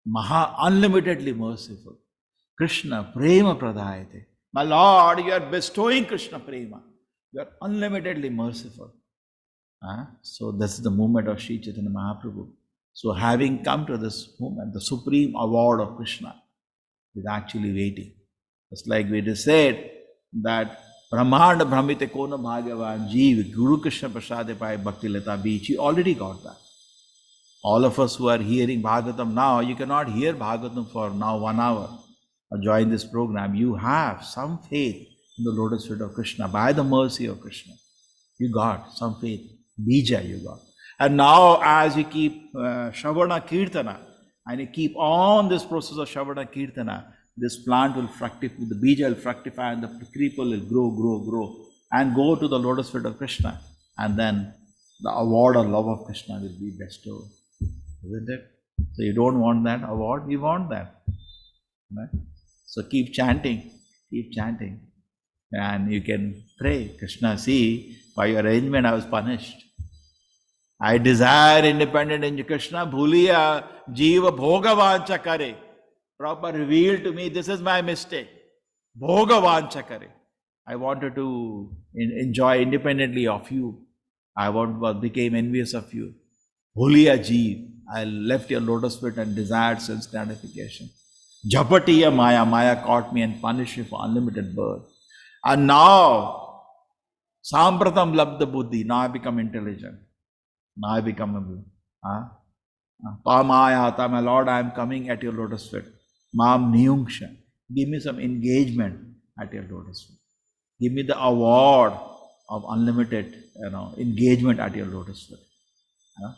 Unlimitedly merciful. Krishna Prema Pradayate. My Lord, you are bestowing Krishna Prema. You are unlimitedly merciful. So this is the movement of Sri Chaitanya Mahaprabhu. So having come to this movement, the supreme award of Krishna is actually waiting. Just like we just said that Brahmanda Brahmite Kona Bhagavan Jeev Guru Krishna Prasade Pai Bhakti Lata Beach. You already got that. All of us who are hearing Bhagavatam now, you cannot hear Bhagavatam for now 1 hour or join this program. You have some faith in the lotus feet of Krishna by the mercy of Krishna. You got some faith. Bija you got. And now as you keep Shravana Kirtana and you keep on this process of Shravana Kirtana, this plant will fructify, the bija will fructify and the creeper will grow and go to the lotus feet of Krishna. And then the award or love of Krishna will be bestowed. Isn't it? So you don't want that award, we want that. Right? So keep chanting. And you can pray, Krishna, see, by your arrangement I was punished. I desire independent in Krishna, bhuliya jiva bhogavancha kare. Prabhupada revealed to me, this is my mistake. Bhogavancha kare. I wanted to enjoy independently of you. I became envious of you. Bhuliya jiva. I left your lotus feet and desired sense gratification. Japatiya Maya caught me and punished me for unlimited birth. And now, Sampratam Labdha Buddhi, now I become intelligent. Now I become Pamayata, my Lord, I am coming at your lotus feet. Mam Niyungsha, give me some engagement at your lotus feet. Give me the award of unlimited engagement at your lotus feet.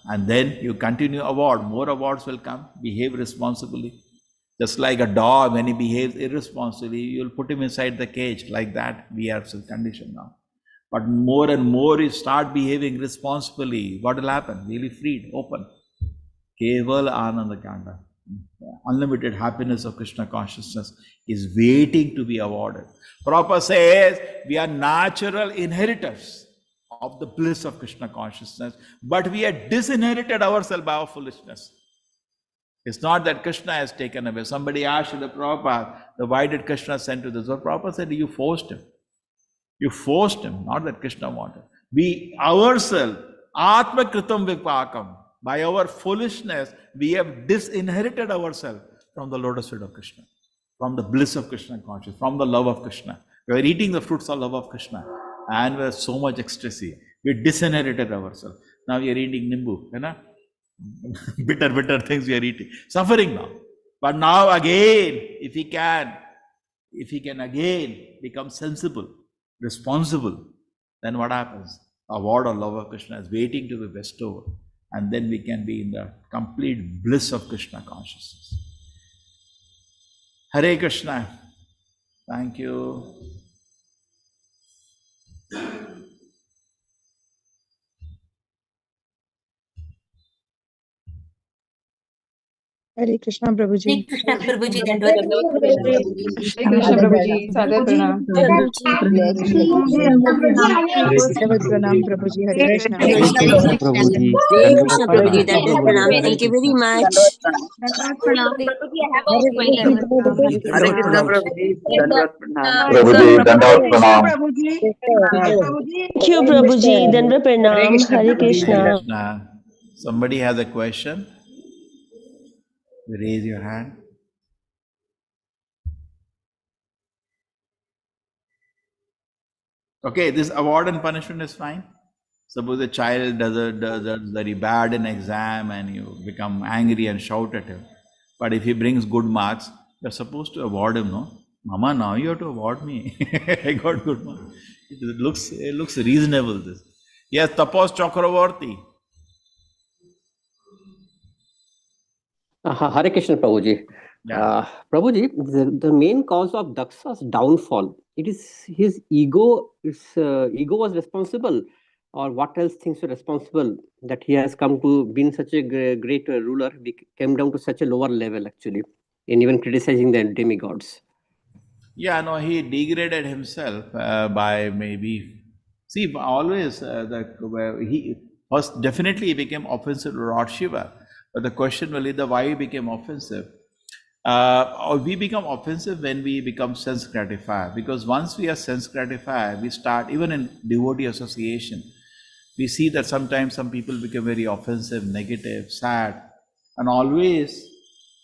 And then you continue award, more awards will come, behave responsibly. Just like a dog, when he behaves irresponsibly, you'll put him inside the cage. Like that, we are still conditioned now. But more and more you start behaving responsibly, what will happen? We'll be freed, open. Keval Ananda Kanda. Unlimited happiness of Krishna consciousness is waiting to be awarded. Prabhupada says we are natural inheritors of the bliss of Krishna consciousness, but we are disinherited ourselves by our foolishness. It's not that Krishna has taken away. Somebody asked the Prabhupada, why did Krishna send to this? So Prabhupada said, you forced him. You forced him, not that Krishna wanted. We ourselves, Atma Kritam Vipakam, by our foolishness, we have disinherited ourselves from the lotus feet of Krishna, from the bliss of Krishna consciousness, from the love of Krishna. We are eating the fruits of love of Krishna, and we have so much ecstasy. We disinherited ourselves. Now we are eating nimbu, bitter things we are eating. Suffering now. But now again, if he can again become sensible, responsible, then what happens? Award of love of Krishna is waiting to be bestowed. and then we can be in the complete bliss of Krishna consciousness. Hare Krishna. Thank you. Hare Krishna Hare Prabhuji. Krishna Prabhuji, Hare Dandavad Krishna Prabhuji. Sadar Pranam. Dandavad Pranam Prabhuji. Hare Krishna. Hare Krishna Prabhuji. Hare Krishna Prabhuji. Dandavat Pranam. Thank you very much. Hare Krishna Pranam. Hare Hare Krishna. Krishna Prabhuji, Dandavat Pranam. Prabhuji, Prabhuji. Prabhuji. Thank you, Prabhuji. Dandavat Pranam. Hare Krishna. Krishna. Somebody has a question? You raise your hand. Okay, this award and punishment is fine. Suppose a child does very bad in exam and you become angry and shout at him. But if he brings good marks, you're supposed to award him, no? Mama, now you have to award me. I got good marks. It looks reasonable, this. Yes, Tapos Chakravarti. Hare Krishna, Prabhuji. Yeah. Prabhuji, the main cause of Daksha's downfall, it is his ego. His ego was responsible, or what else things were responsible that he has come to being such a great ruler, came down to such a lower level actually, in even criticizing the demigods. Yeah, no, he degraded himself by maybe. See, always he first definitely he became offensive to Lord Shiva. But the question will be why he became offensive. Or we become offensive when we become sense gratified. Because once we are sense gratified, we start, even in devotee association, we see that sometimes some people become very offensive, negative, sad. And always,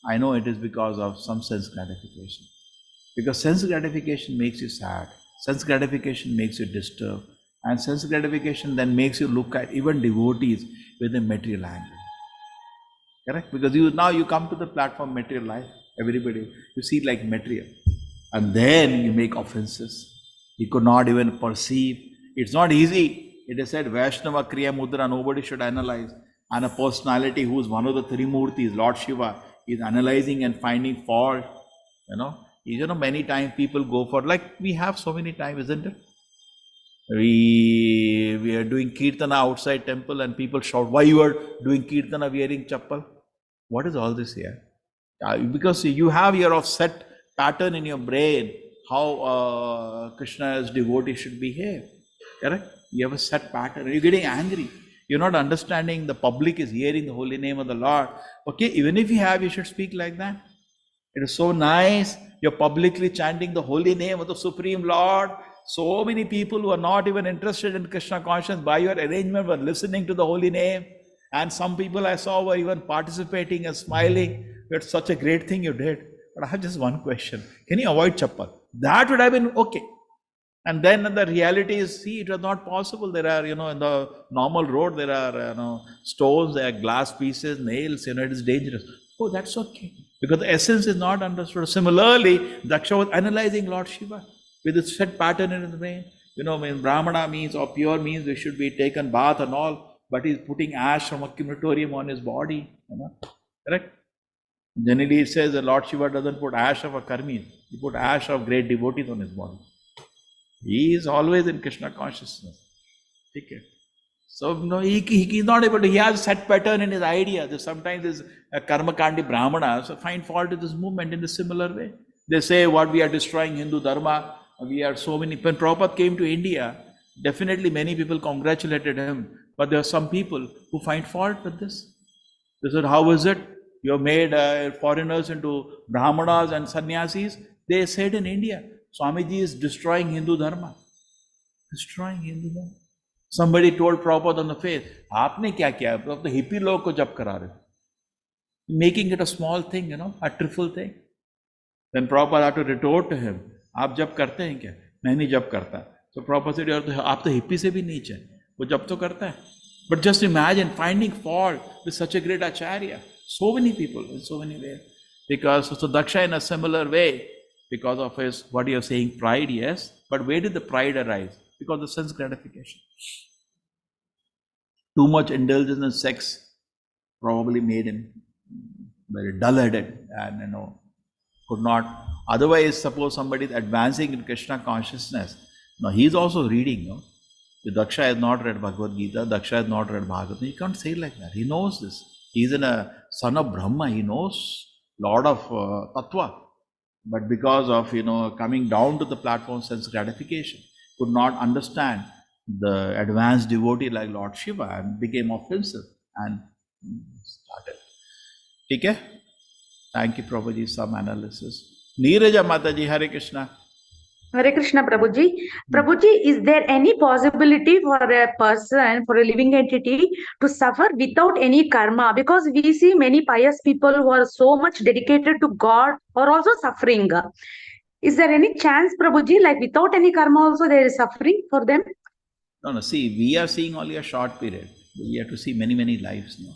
I know it is because of some sense gratification. Because sense gratification makes you sad. Sense gratification makes you disturbed. And sense gratification then makes you look at even devotees with a material angle. Correct? Because now you come to the platform material life, everybody, you see like material. And then you make offenses. You could not even perceive. It's not easy. It is said, Vaishnava Kriya Mudra, nobody should analyze. And a personality who is one of the three murtis, Lord Shiva, is analyzing and finding fault. Many times people go for, like we have so many times, isn't it? We are doing kirtana outside temple and people shout, why you are doing kirtana wearing chappal? What is all this here? Because you have your set pattern in your brain how Krishna's devotee should behave. Correct? You have a set pattern. You're getting angry. You're not understanding the public is hearing the holy name of the Lord. Okay, even if you should speak like that. It is so nice. You're publicly chanting the holy name of the Supreme Lord. So many people who are not even interested in Krishna consciousness by your arrangement were listening to the holy name. And some people I saw were even participating and smiling. It's such a great thing you did. But I have just one question. Can you avoid chappal? That would have been okay. And then the reality is, see, it was not possible. There are, in the normal road, there are, stones, there are glass pieces, nails, it is dangerous. Oh, that's okay. Because the essence is not understood. Similarly, Daksha was analyzing Lord Shiva with its set pattern in his brain. When Brahmana means or pure means we should be taken bath and all. But he's putting ash from a crematorium on his body. Correct? Generally, it says that Lord Shiva doesn't put ash of a karmis. He put ash of great devotees on his body. He is always in Krishna consciousness. Okay. So, he's not able to, he has a set pattern in his idea. Sometimes there's a karma kandi brahmana, so find fault with this movement in a similar way. They say, what we are destroying Hindu dharma, we are so many. When Prabhupada came to India, definitely many people congratulated him. But there are some people who find fault with this. They said, how is it? You have made foreigners into brahmanas and sannyasis. They said in India, Swamiji is destroying Hindu dharma. Destroying Hindu dharma. Somebody told Prabhupada on the face, Aapne kya kiya? Ab to hippie log ko jab kara rahe. Making it a small thing, a trivial thing. Then Prabhupada had to retort to him, Aap jab karte hain kya? Main nahi jab karta. So Prabhupada said, Aap to hippie se bhi neech hai. Wo jab to karta hai. But just imagine finding fault with such a great acharya. So many people in so many ways. Because so Daksha in a similar way, because of his, what you are saying, pride, yes. But where did the pride arise? Because of sense gratification. Too much indulgence in sex probably made him very dull-headed and could not. Otherwise, suppose somebody is advancing in Krishna consciousness. Now he is also reading. If Daksha has not read Bhagavad Gita, Daksha has not read Bhagavatam. He can't say like that. He knows this. He is a son of Brahma. He knows lot of tattva. But because of coming down to the platform sense gratification, could not understand the advanced devotee like Lord Shiva and became offensive and started. Okay? Thank you, Prabhuji. Some analysis. Neeraja Mataji, Hare Krishna. Hare Krishna, Prabhuji. Prabhuji, is there any possibility for a person, for a living entity, to suffer without any karma? Because we see many pious people who are so much dedicated to God are also suffering. Is there any chance, Prabhuji, like without any karma also there is suffering for them? No. See, we are seeing only a short period. We have to see many, many lives now.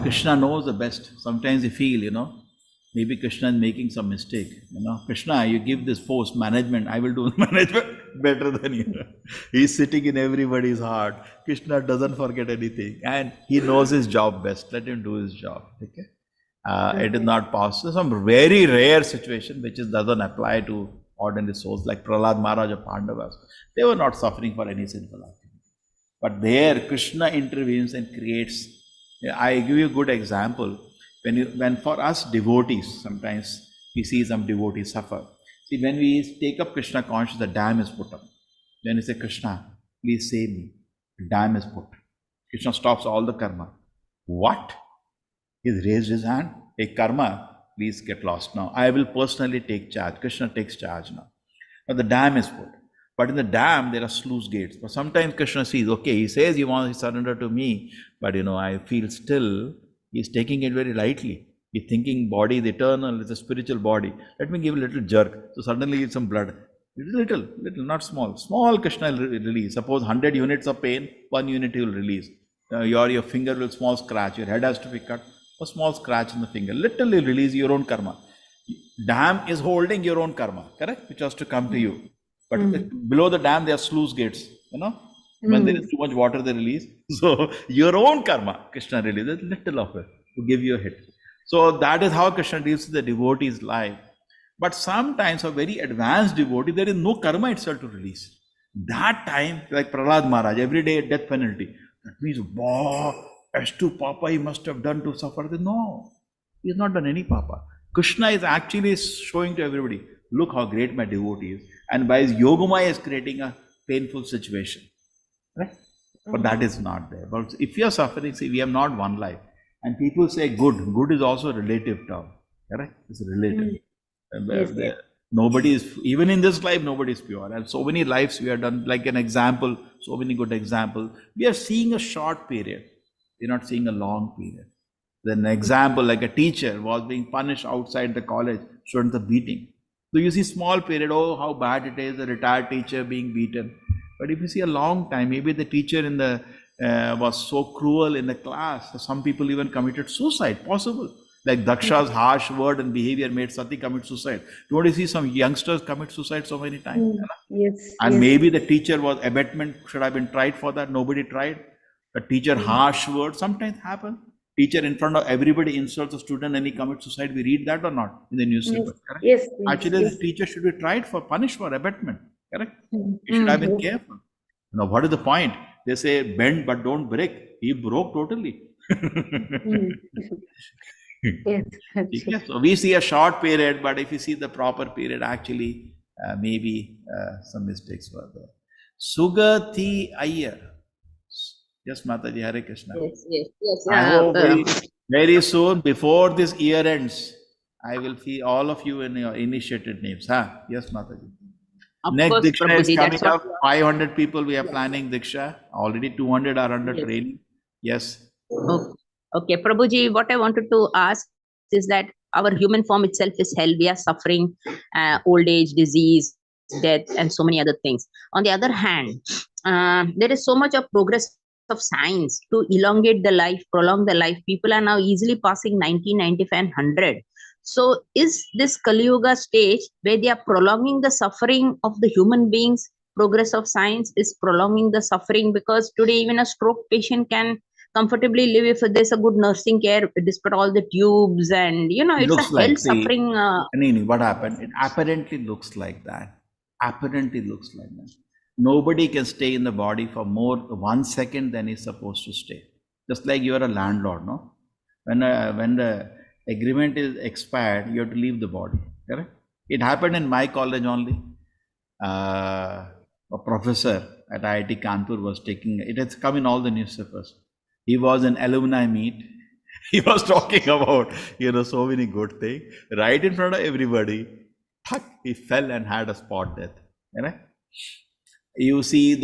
Krishna knows the best. Sometimes we feel, maybe Krishna is making some mistake. Krishna, you give this post management, I will do management better than you. He's sitting in everybody's heart. Krishna doesn't forget anything and he knows his job best. Let him do his job. Okay? It is not possible. Some very rare situation which doesn't apply to ordinary souls like Prahlad Maharaj or Pandavas. They were not suffering for any sinful activity. But there Krishna intervenes and creates. I give you a good example. When for us devotees, sometimes we see some devotees suffer. See, when we take up Krishna consciousness, the dam is put up. Then we say, Krishna, please save me. The dam is put. Krishna stops all the karma. What? He's raised his hand. Hey, karma, please get lost now. I will personally take charge. Krishna takes charge now. Now the dam is put. But in the dam, there are sluice gates. But sometimes Krishna sees, okay, he says he wants to surrender to me, but I feel still. He's taking it very lightly. He's thinking body is eternal, it's a spiritual body. Let me give a little jerk. So suddenly it's some blood. Little, not small. Small Krishna will release. Suppose 100 units of pain, 1 unit he will release. Your finger will small scratch. Your head has to be cut. A small scratch in the finger. Little will release your own karma. Dam is holding your own karma, correct? Which has to come to you. But below the dam there are sluice gates. When there is too much water, they release. So your own karma, Krishna releases little of it to give you a hit. So that is how Krishna deals with the devotee's life. But sometimes a very advanced devotee, there is no karma itself to release. That time, like Prahlad Maharaj, every day death penalty. That means, wow, as to Papa he must have done to suffer. No, he has not done any Papa. Krishna is actually showing to everybody, look how great my devotee is. And by his Yogamaya is creating a painful situation. Right? But that is not there. But if you are suffering, see, we have not one life. And people say good. Good is also a relative term. Correct? It's relative. Yes. Nobody is, even in this life, nobody is pure. And so many lives we have done, like an example, so many good examples. We are seeing a short period. We are not seeing a long period. Then an example, like a teacher was being punished outside the college, students are beating. So you see small period, oh, how bad it is, a retired teacher being beaten. But if you see a long time, maybe the teacher in the was so cruel in the class, some people even committed suicide, possible. Like Daksha's harsh word and behavior made Sati commit suicide. You want to see some youngsters commit suicide so many times. Yes. And maybe the teacher was, abatement should have been tried for that, nobody tried. The teacher harsh word, sometimes happen. Teacher in front of everybody insults a student and he commits suicide. We read that or not in the newspaper, correct? Yes. Actually, the teacher should be tried for, punished for abatement, correct? You should have been careful. Now, what is the point? They say bend but don't break. He broke totally. Yes. Yes. So we see a short period, but if you see the proper period, actually, maybe some mistakes were there. Sugati Iyer. Yes, Mataji, Hare Krishna. Yes. I hope very soon, before this year ends, I will see all of you in your initiated names. Yes, Mataji. Next Diksha is coming up. 500 people we are planning Diksha. Already 200 are under training. Yes. Okay, Prabhuji, what I wanted to ask is that our human form itself is hell. We are suffering old age, disease, death, and so many other things. On the other hand, there is so much of progress of science to elongate the life, prolong the life. People are now easily passing 90, 95, and 100. So is this Kali Yuga stage where they are prolonging the suffering of the human beings? Progress of science is prolonging the suffering, because today even a stroke patient can comfortably live if there's a good nursing care despite all the tubes and It it's looks a like, health see, suffering. Nini, what happened? It apparently looks like that. Apparently looks like that. Nobody can stay in the body for more 1 second than he's supposed to stay. Just like you are a landlord, no? When the agreement is expired, you have to leave the body. Correct? It happened in my college only. A professor at IIT Kanpur was taking, it has come in all the newspapers. He was an alumni meet. He was talking about, so many good things. Right in front of everybody, he fell and had a spot death. Right? You see,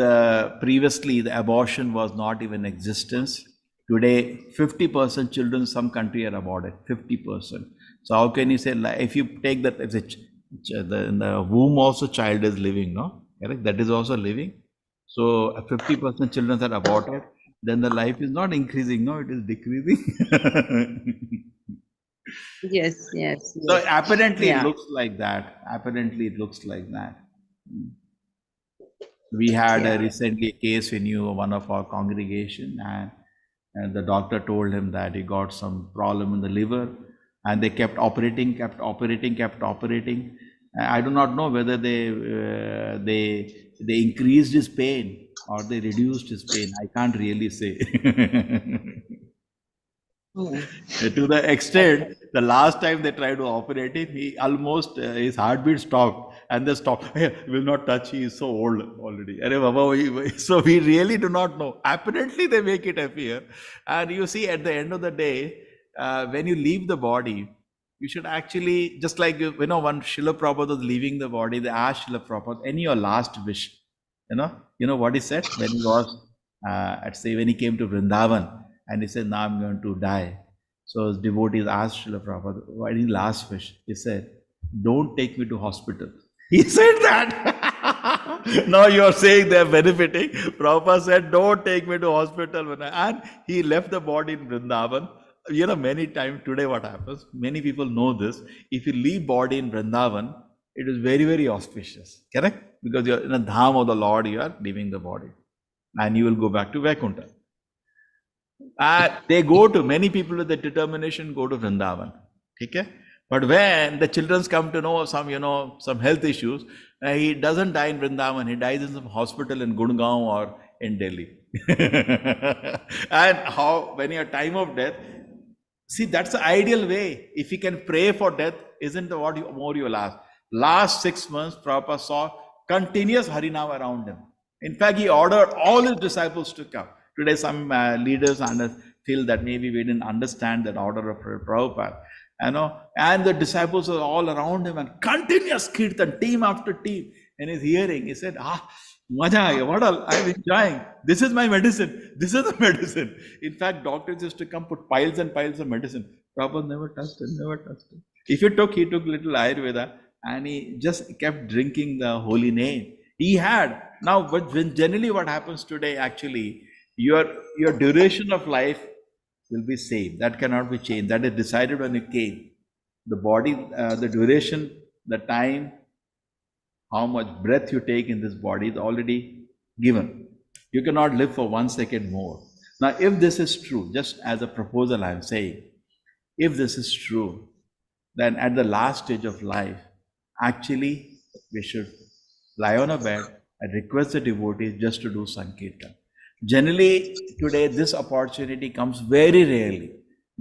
previously the abortion was not even in existence. Today, 50% children in some country are aborted. 50%. So how can you say, if you take that, in the womb also child is living, no? Correct? That is also living. So 50% children are aborted. Then the life is not increasing, no, it is decreasing. Yes. So apparently it looks like that. Apparently it looks like that. We had recently a case in one of our congregation, and the doctor told him that he got some problem in the liver, and they kept operating. I do not know whether they increased his pain or they reduced his pain. I can't really say. To the extent, the last time they tried to operate him, he almost, his heartbeat stopped, and they stopped. Hey, will not touch, he is so old already. So we really do not know. Apparently they make it appear. And you see, at the end of the day, when you leave the body, you should actually, just like, when Srila Prabhupada was leaving the body, they asked Srila Prabhupada, any your last wish? You know what he said? When he was, when he came to Vrindavan, and he said, now I'm going to die. So his devotees asked Srila Prabhupada, what is his last wish? He said, don't take me to hospital. He said that. Now you are saying they are benefiting. Prabhupada said, don't take me to hospital. And he left the body in Vrindavan. Many times today what happens, many people know this. If you leave body in Vrindavan, it is very, very auspicious. Correct? Because you are in a dham of the Lord, you are leaving the body. And you will go back to Vaikuntha. Many people with the determination go to Vrindavan. Okay? But when the children come to know some health issues, he doesn't die in Vrindavan, he dies in some hospital in Gurgaon or in Delhi. And when your time of death, see, that's the ideal way. If you can pray for death, isn't what more you will ask. Last 6 months, Prabhupada saw continuous Harinam around him. In fact, he ordered all his disciples to come. Today, some leaders feel that maybe we didn't understand that order of Prabhupada. And the disciples are all around him and continuous kirtan, team after team. And he's hearing, he said, Maja, what all? I'm enjoying. This is my medicine. This is the medicine. In fact, doctors used to come put piles and piles of medicine. Prabhupada never touched it. If he took little Ayurveda and he just kept drinking the holy name. He had. Now, but generally what happens today, actually, your duration of life will be same. That cannot be changed. That is decided when you came. The body, the duration, the time, how much breath you take in this body is already given. You cannot live for 1 second more. Now, if this is true, just as a proposal I am saying, if this is true, then at the last stage of life, actually, we should lie on a bed and request the devotees just to do Sankirtan. Generally, today, this opportunity comes very rarely.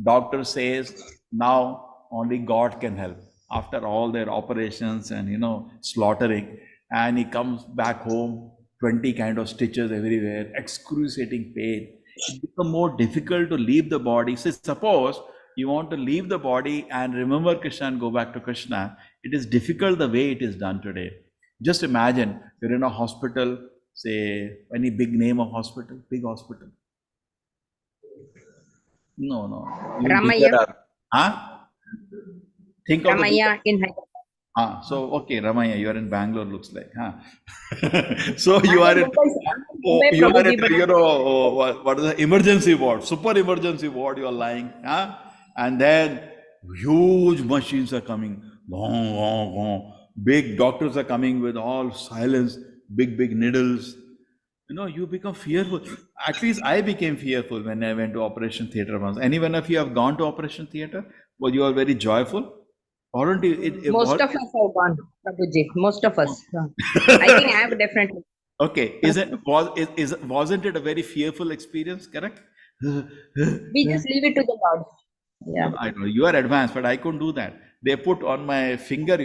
Doctor says, now only God can help. After all their operations and, slaughtering, and he comes back home, 20 kind of stitches everywhere, excruciating pain. It becomes more difficult to leave the body. So suppose you want to leave the body and remember Krishna and go back to Krishna, it is difficult the way it is done today. Just imagine, you're in a hospital, say, any big name of hospital, big hospital. No. Ramaya. Think of Ramaya in so okay, Ramaya, you are in Bangalore, looks like. So you are in, what is the emergency ward, super emergency ward, you are lying. And then huge machines are coming, long. Big doctors are coming with all silence, big needles. You become fearful. At least I became fearful when I went to Operation Theatre once. Any one of you have gone to Operation Theatre? Well, you are very joyful. Aren't you? Most of us have gone, Prabhuji. Most of us. I think I have definitely. Okay, wasn't it a very fearful experience? Correct. We just leave it to the Lord. Yeah. I know you are advanced, but I couldn't do that. They put on my finger,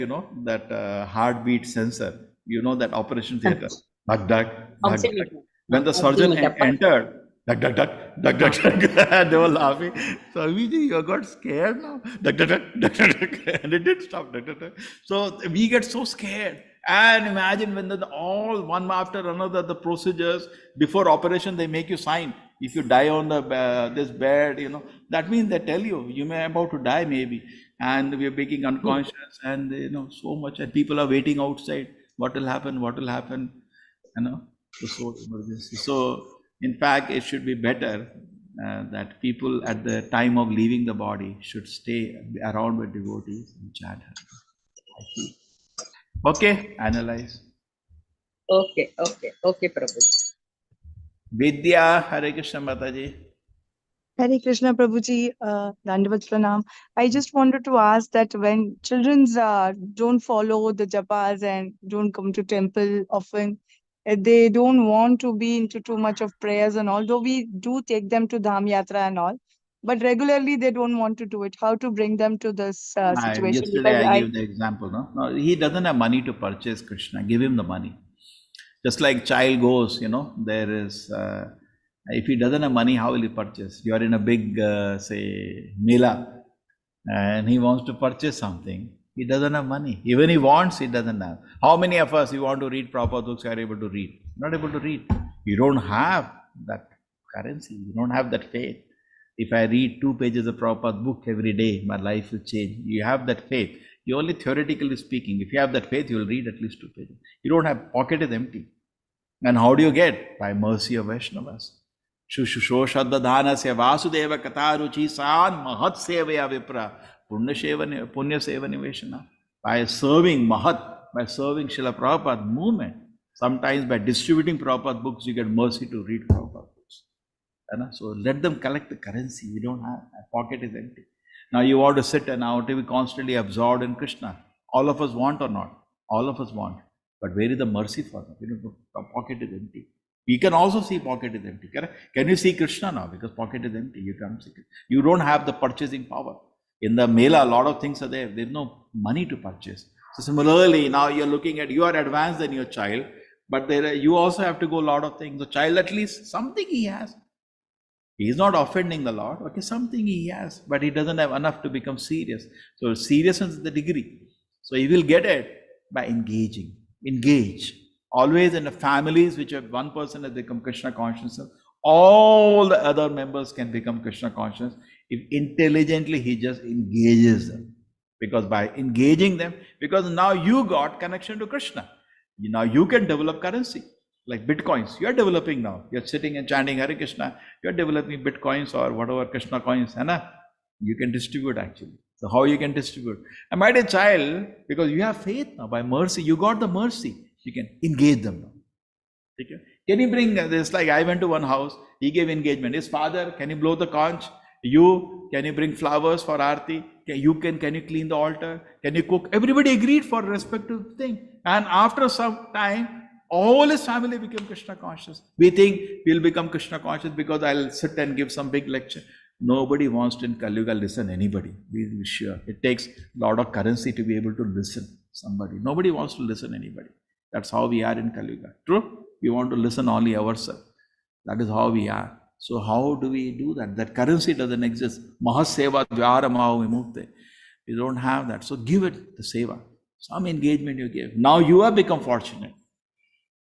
that heartbeat sensor. That Operation Theatre. Duck, duck, duck, duck. When the surgeon entered, duck, duck, duck, duck, duck, duck, and they were laughing. So immediately you got scared now. Duck, duck, duck, duck, duck, duck, and it didn't stop. Duck, duck, duck. So we get so scared. And imagine when all one after another the procedures before operation, they make you sign. If you die on the this bed, that means they tell you may about to die maybe, and we are making unconscious, and so much, and people are waiting outside. What will happen? What will happen? The soul emergency. So in fact, it should be better that people at the time of leaving the body should stay around with devotees and chant. I feel. Okay, analyze. Okay, Prabhu. Vidya, Hare Krishna Mataji. Hare Krishna Prabhuji, Dandavat Pranam. I just wanted to ask that when children don't follow the japas and don't come to temple often, they don't want to be into too much of prayers, and although we do take them to Dham Yatra and all, but regularly they don't want to do it. How to bring them to this situation? Yesterday I gave the example. No, he doesn't have money to purchase Krishna. Give him the money. Just like child goes, there is. If he doesn't have money, how will he purchase? You are in a big, say, Mela, and he wants to purchase something. He doesn't have money. Even he wants, he doesn't have. How many of us, you want to read Prabhupada books, you are able to read? Not able to read. You don't have that currency. You don't have that faith. If I read 2 pages of Prabhupada book every day, my life will change. You have that faith. You only theoretically speaking. If you have that faith, you will read at least 2 pages. You don't have, pocket is empty. And how do you get? By mercy of Vaishnavas. Shushushadhanasya Vasudeva Kataruchi San Mahat Sevaya Vipra Punya Seva Niveshana. By serving Mahat, by serving Srila Prabhupada movement, sometimes by distributing Prabhupada books, you get mercy to read Prabhupada books. So let them collect the currency. You don't have, my pocket is empty. Now you want to sit and now to be constantly absorbed in Krishna. All of us want or not? All of us want. But where is the mercy for them? The pocket is empty. You can also see pocket is empty. Correct? Can you see Krishna now? Because pocket is empty. You can't see it. You don't have the purchasing power. In the Mela, a lot of things are there. There's no money to purchase. So similarly, now you're looking at, you are advanced than your child, but you also have to go a lot of things. The child, at least something he has. He is not offending the Lord. Okay, something he has, but he doesn't have enough to become serious. So seriousness is the degree. So he will get it by engaging. Engage. Always in the families which have one person has become Krishna consciousness, all the other members can become Krishna conscious if intelligently he just engages them. Because by engaging them, because now you got connection to Krishna. Now you can develop currency. Like bitcoins, you are developing now. You are sitting and chanting Hare Krishna. You are developing bitcoins or whatever Krishna coins. You can distribute actually. So how you can distribute? And my dear child, because you have faith now, by mercy, you got the mercy. You can engage them now. Okay? Can you bring this? Like I went to one house, he gave engagement. His father, can you blow the conch? Can you bring flowers for Aarti? Can you clean the altar? Can you cook? Everybody agreed for respective thing. And after some time, all his family became Krishna conscious. We think we'll become Krishna conscious because I'll sit and give some big lecture. Nobody wants to in Kali Yuga listen anybody. Be sure. It takes a lot of currency to be able to listen somebody. Nobody wants to listen anybody. That's how we are in Kali Yuga. True? We want to listen only ourselves. That is how we are. So how do we do that? That currency doesn't exist. Mahaseva dvyara maha vimukte. We don't have that. So give it the seva. Some engagement you give. Now you have become fortunate.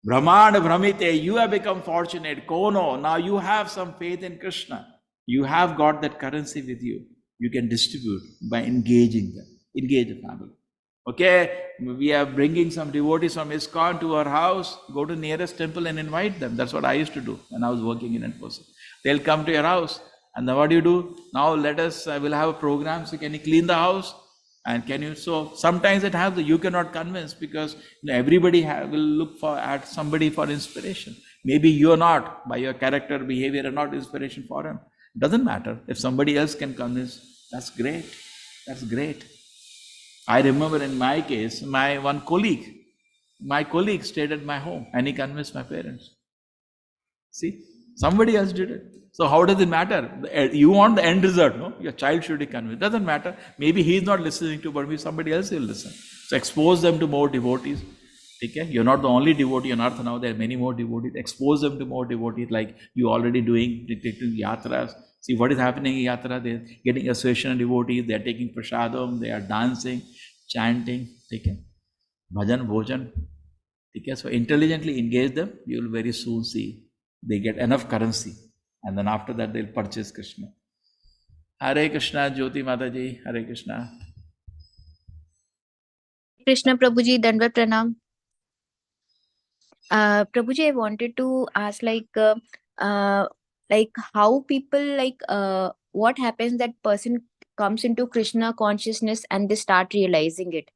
Brahmana Brahmite, you have become fortunate. Kono, now you have some faith in Krishna. You have got that currency with you. You can distribute by engaging them. Engage the family. Okay, we are bringing some devotees from ISKCON to our house. Go to nearest temple and invite them. That's what I used to do when I was working in person. They'll come to your house. And then what do you do? Now we'll have a program. So can you clean the house? And can you, so sometimes it happens, you cannot convince because everybody will look at somebody for inspiration. Maybe you're not, by your character, behavior, are not inspiration for him. Doesn't matter. If somebody else can convince, that's great. That's great. I remember in my case, my colleague stayed at my home and he convinced my parents. See, somebody else did it. So how does it matter? You want the end result, no? Your child should be convinced. Doesn't matter. Maybe he's not listening to, but maybe somebody else will listen. So expose them to more devotees. Okay? You're not the only devotee on earth now. There are many more devotees. Expose them to more devotees like you already doing, taking yatras. See what is happening in yatra. They're getting association of devotees. They're taking prasadam. They are dancing, chanting. Okay? Bhajan, bhojan. Okay? So intelligently engage them. You will very soon see they get enough currency. And then after that, they'll purchase Krishna. Hare Krishna, Jyoti Mataji. Hare Krishna. Krishna Prabhuji, Dandavat Pranam. Prabhuji, I wanted to ask how people what happens that person comes into Krishna consciousness and they start realizing it.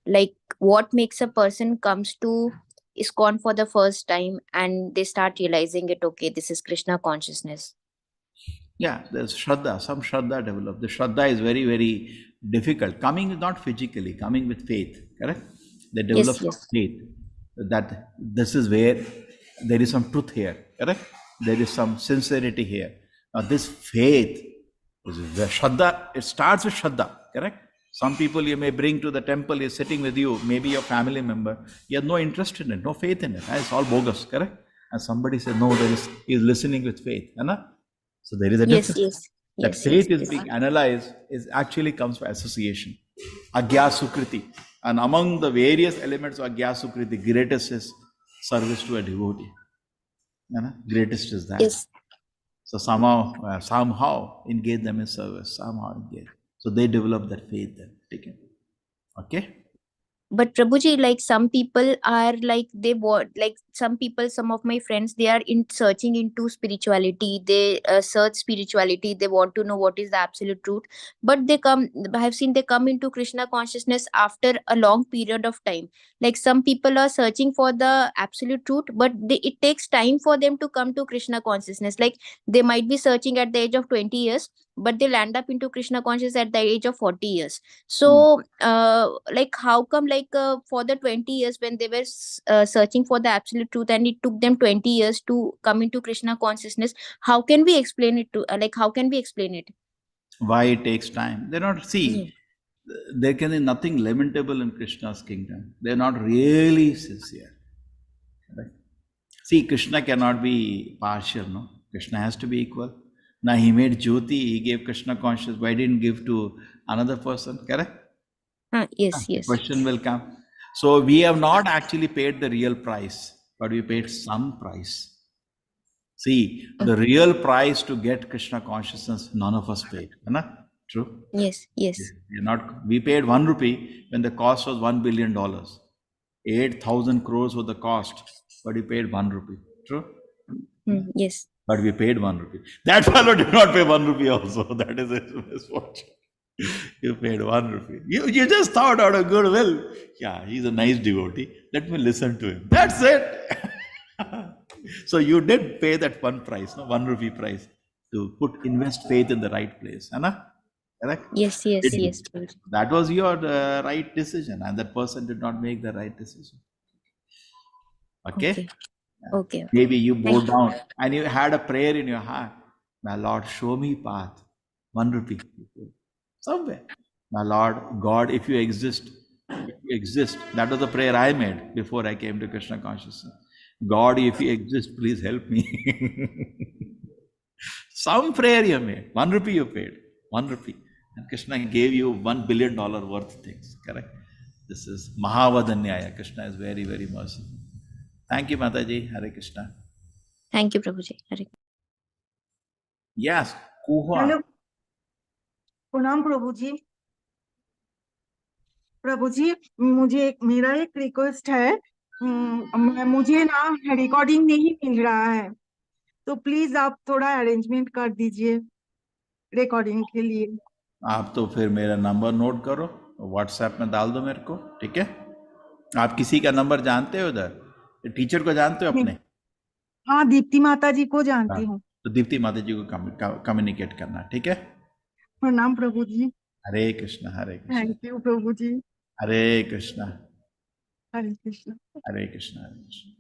Like what makes a person comes to ISKCON for the first time and they start realizing it, okay, this is Krishna consciousness. Yeah, there's Shraddha, some Shraddha develop. The Shraddha is very, very difficult. Coming not physically, coming with faith, correct? They develop faith that this is where there is some truth here, correct? There is some sincerity here. Now this faith is where Shraddha, it starts with Shraddha, correct? Some people you may bring to the temple, is sitting with you, maybe your family member, you have no interest in it, no faith in it. It's all bogus, correct? And somebody says, no, he is listening with faith. So there is a difference. That faith is being analyzed, is actually comes from association. Agya Sukriti. And among the various elements of Agya Sukriti, greatest is service to a devotee. Greatest is that. Yes. So somehow engage them in service, somehow engage. So they develop that faith then. Okay? But Prabhuji, like some people are like, they want, like some people, some of my friends, they are searching into spirituality. They search spirituality. They want to know what is the absolute truth. But I have seen they come into Krishna consciousness after a long period of time. Like some people are searching for the absolute truth, but it takes time for them to come to Krishna consciousness. Like they might be searching at the age of 20 years, but they'll end up into Krishna consciousness at the age of 40 years. So, like how come for the 20 years when they were searching for the absolute truth and it took them 20 years to come into Krishna consciousness, how can we explain it how can we explain it? Why it takes time? They're not, there can be nothing lamentable in Krishna's kingdom. They're not really sincere. Right? See, Krishna cannot be partial, no? Krishna has to be equal. Now he made Jyoti, he gave Krishna consciousness. Why didn't give to another person? Correct? Yes. Question will come. So we have not actually paid the real price, but we paid some price. See, the real price to get Krishna consciousness, none of us paid. True? Yes. We paid 1 rupee when the cost was $1 billion. 8,000 crores was the cost, but we paid 1 rupee. True? Yes. But we paid 1 rupee. That fellow did not pay 1 rupee also. That is his misfortune. You paid 1 rupee. You just thought out of goodwill. Yeah, he's a nice devotee. Let me listen to him. That's it. So you did pay that one price, no, 1 rupee price, to invest faith in the right place. Correct? Yes. That was your right decision, and that person did not make the right decision. Okay? Okay. Maybe you bowed down and you had a prayer in your heart. My Lord, show me path. 1 rupee. Somewhere. My Lord, God, if you exist, that was the prayer I made before I came to Krishna consciousness. God, if you exist, please help me. Some prayer you made. 1 rupee you paid. 1 rupee. And Krishna gave you $1 billion worth of things. Correct? This is Mahavadanyaya. Krishna is very, very merciful. Thank you, Mataji. Hare Krishna. Thank you, Prabhuji. Hare. Yes, Kuha. Hello. प्रणाम प्रभुजी मेरा एक request है मुझे ना recording नहीं मिल रहा है तो प्लीज आप थोड़ा अरेंजमेंट कर दीजिए रिकॉर्डिंग के लिए आप तो फिर मेरा नंबर नोट करो व्हाट्सएप में डाल दो मेरे को ठीक है आप किसी का नंबर जानते हो उधर टीचर को जानते हो अपने हाँ, दीप्ति माता जी को जानती हूँ। तो दीप्ति माता जी को कम्युनिकेट करना, ठीक है? प्रणाम प्रभु जी। हरे कृष्ण हरे कृष्ण। थैंक यू प्रभु जी। हरे कृष्ण हरे कृष्ण। हरे कृष्ण हरे कृष्ण।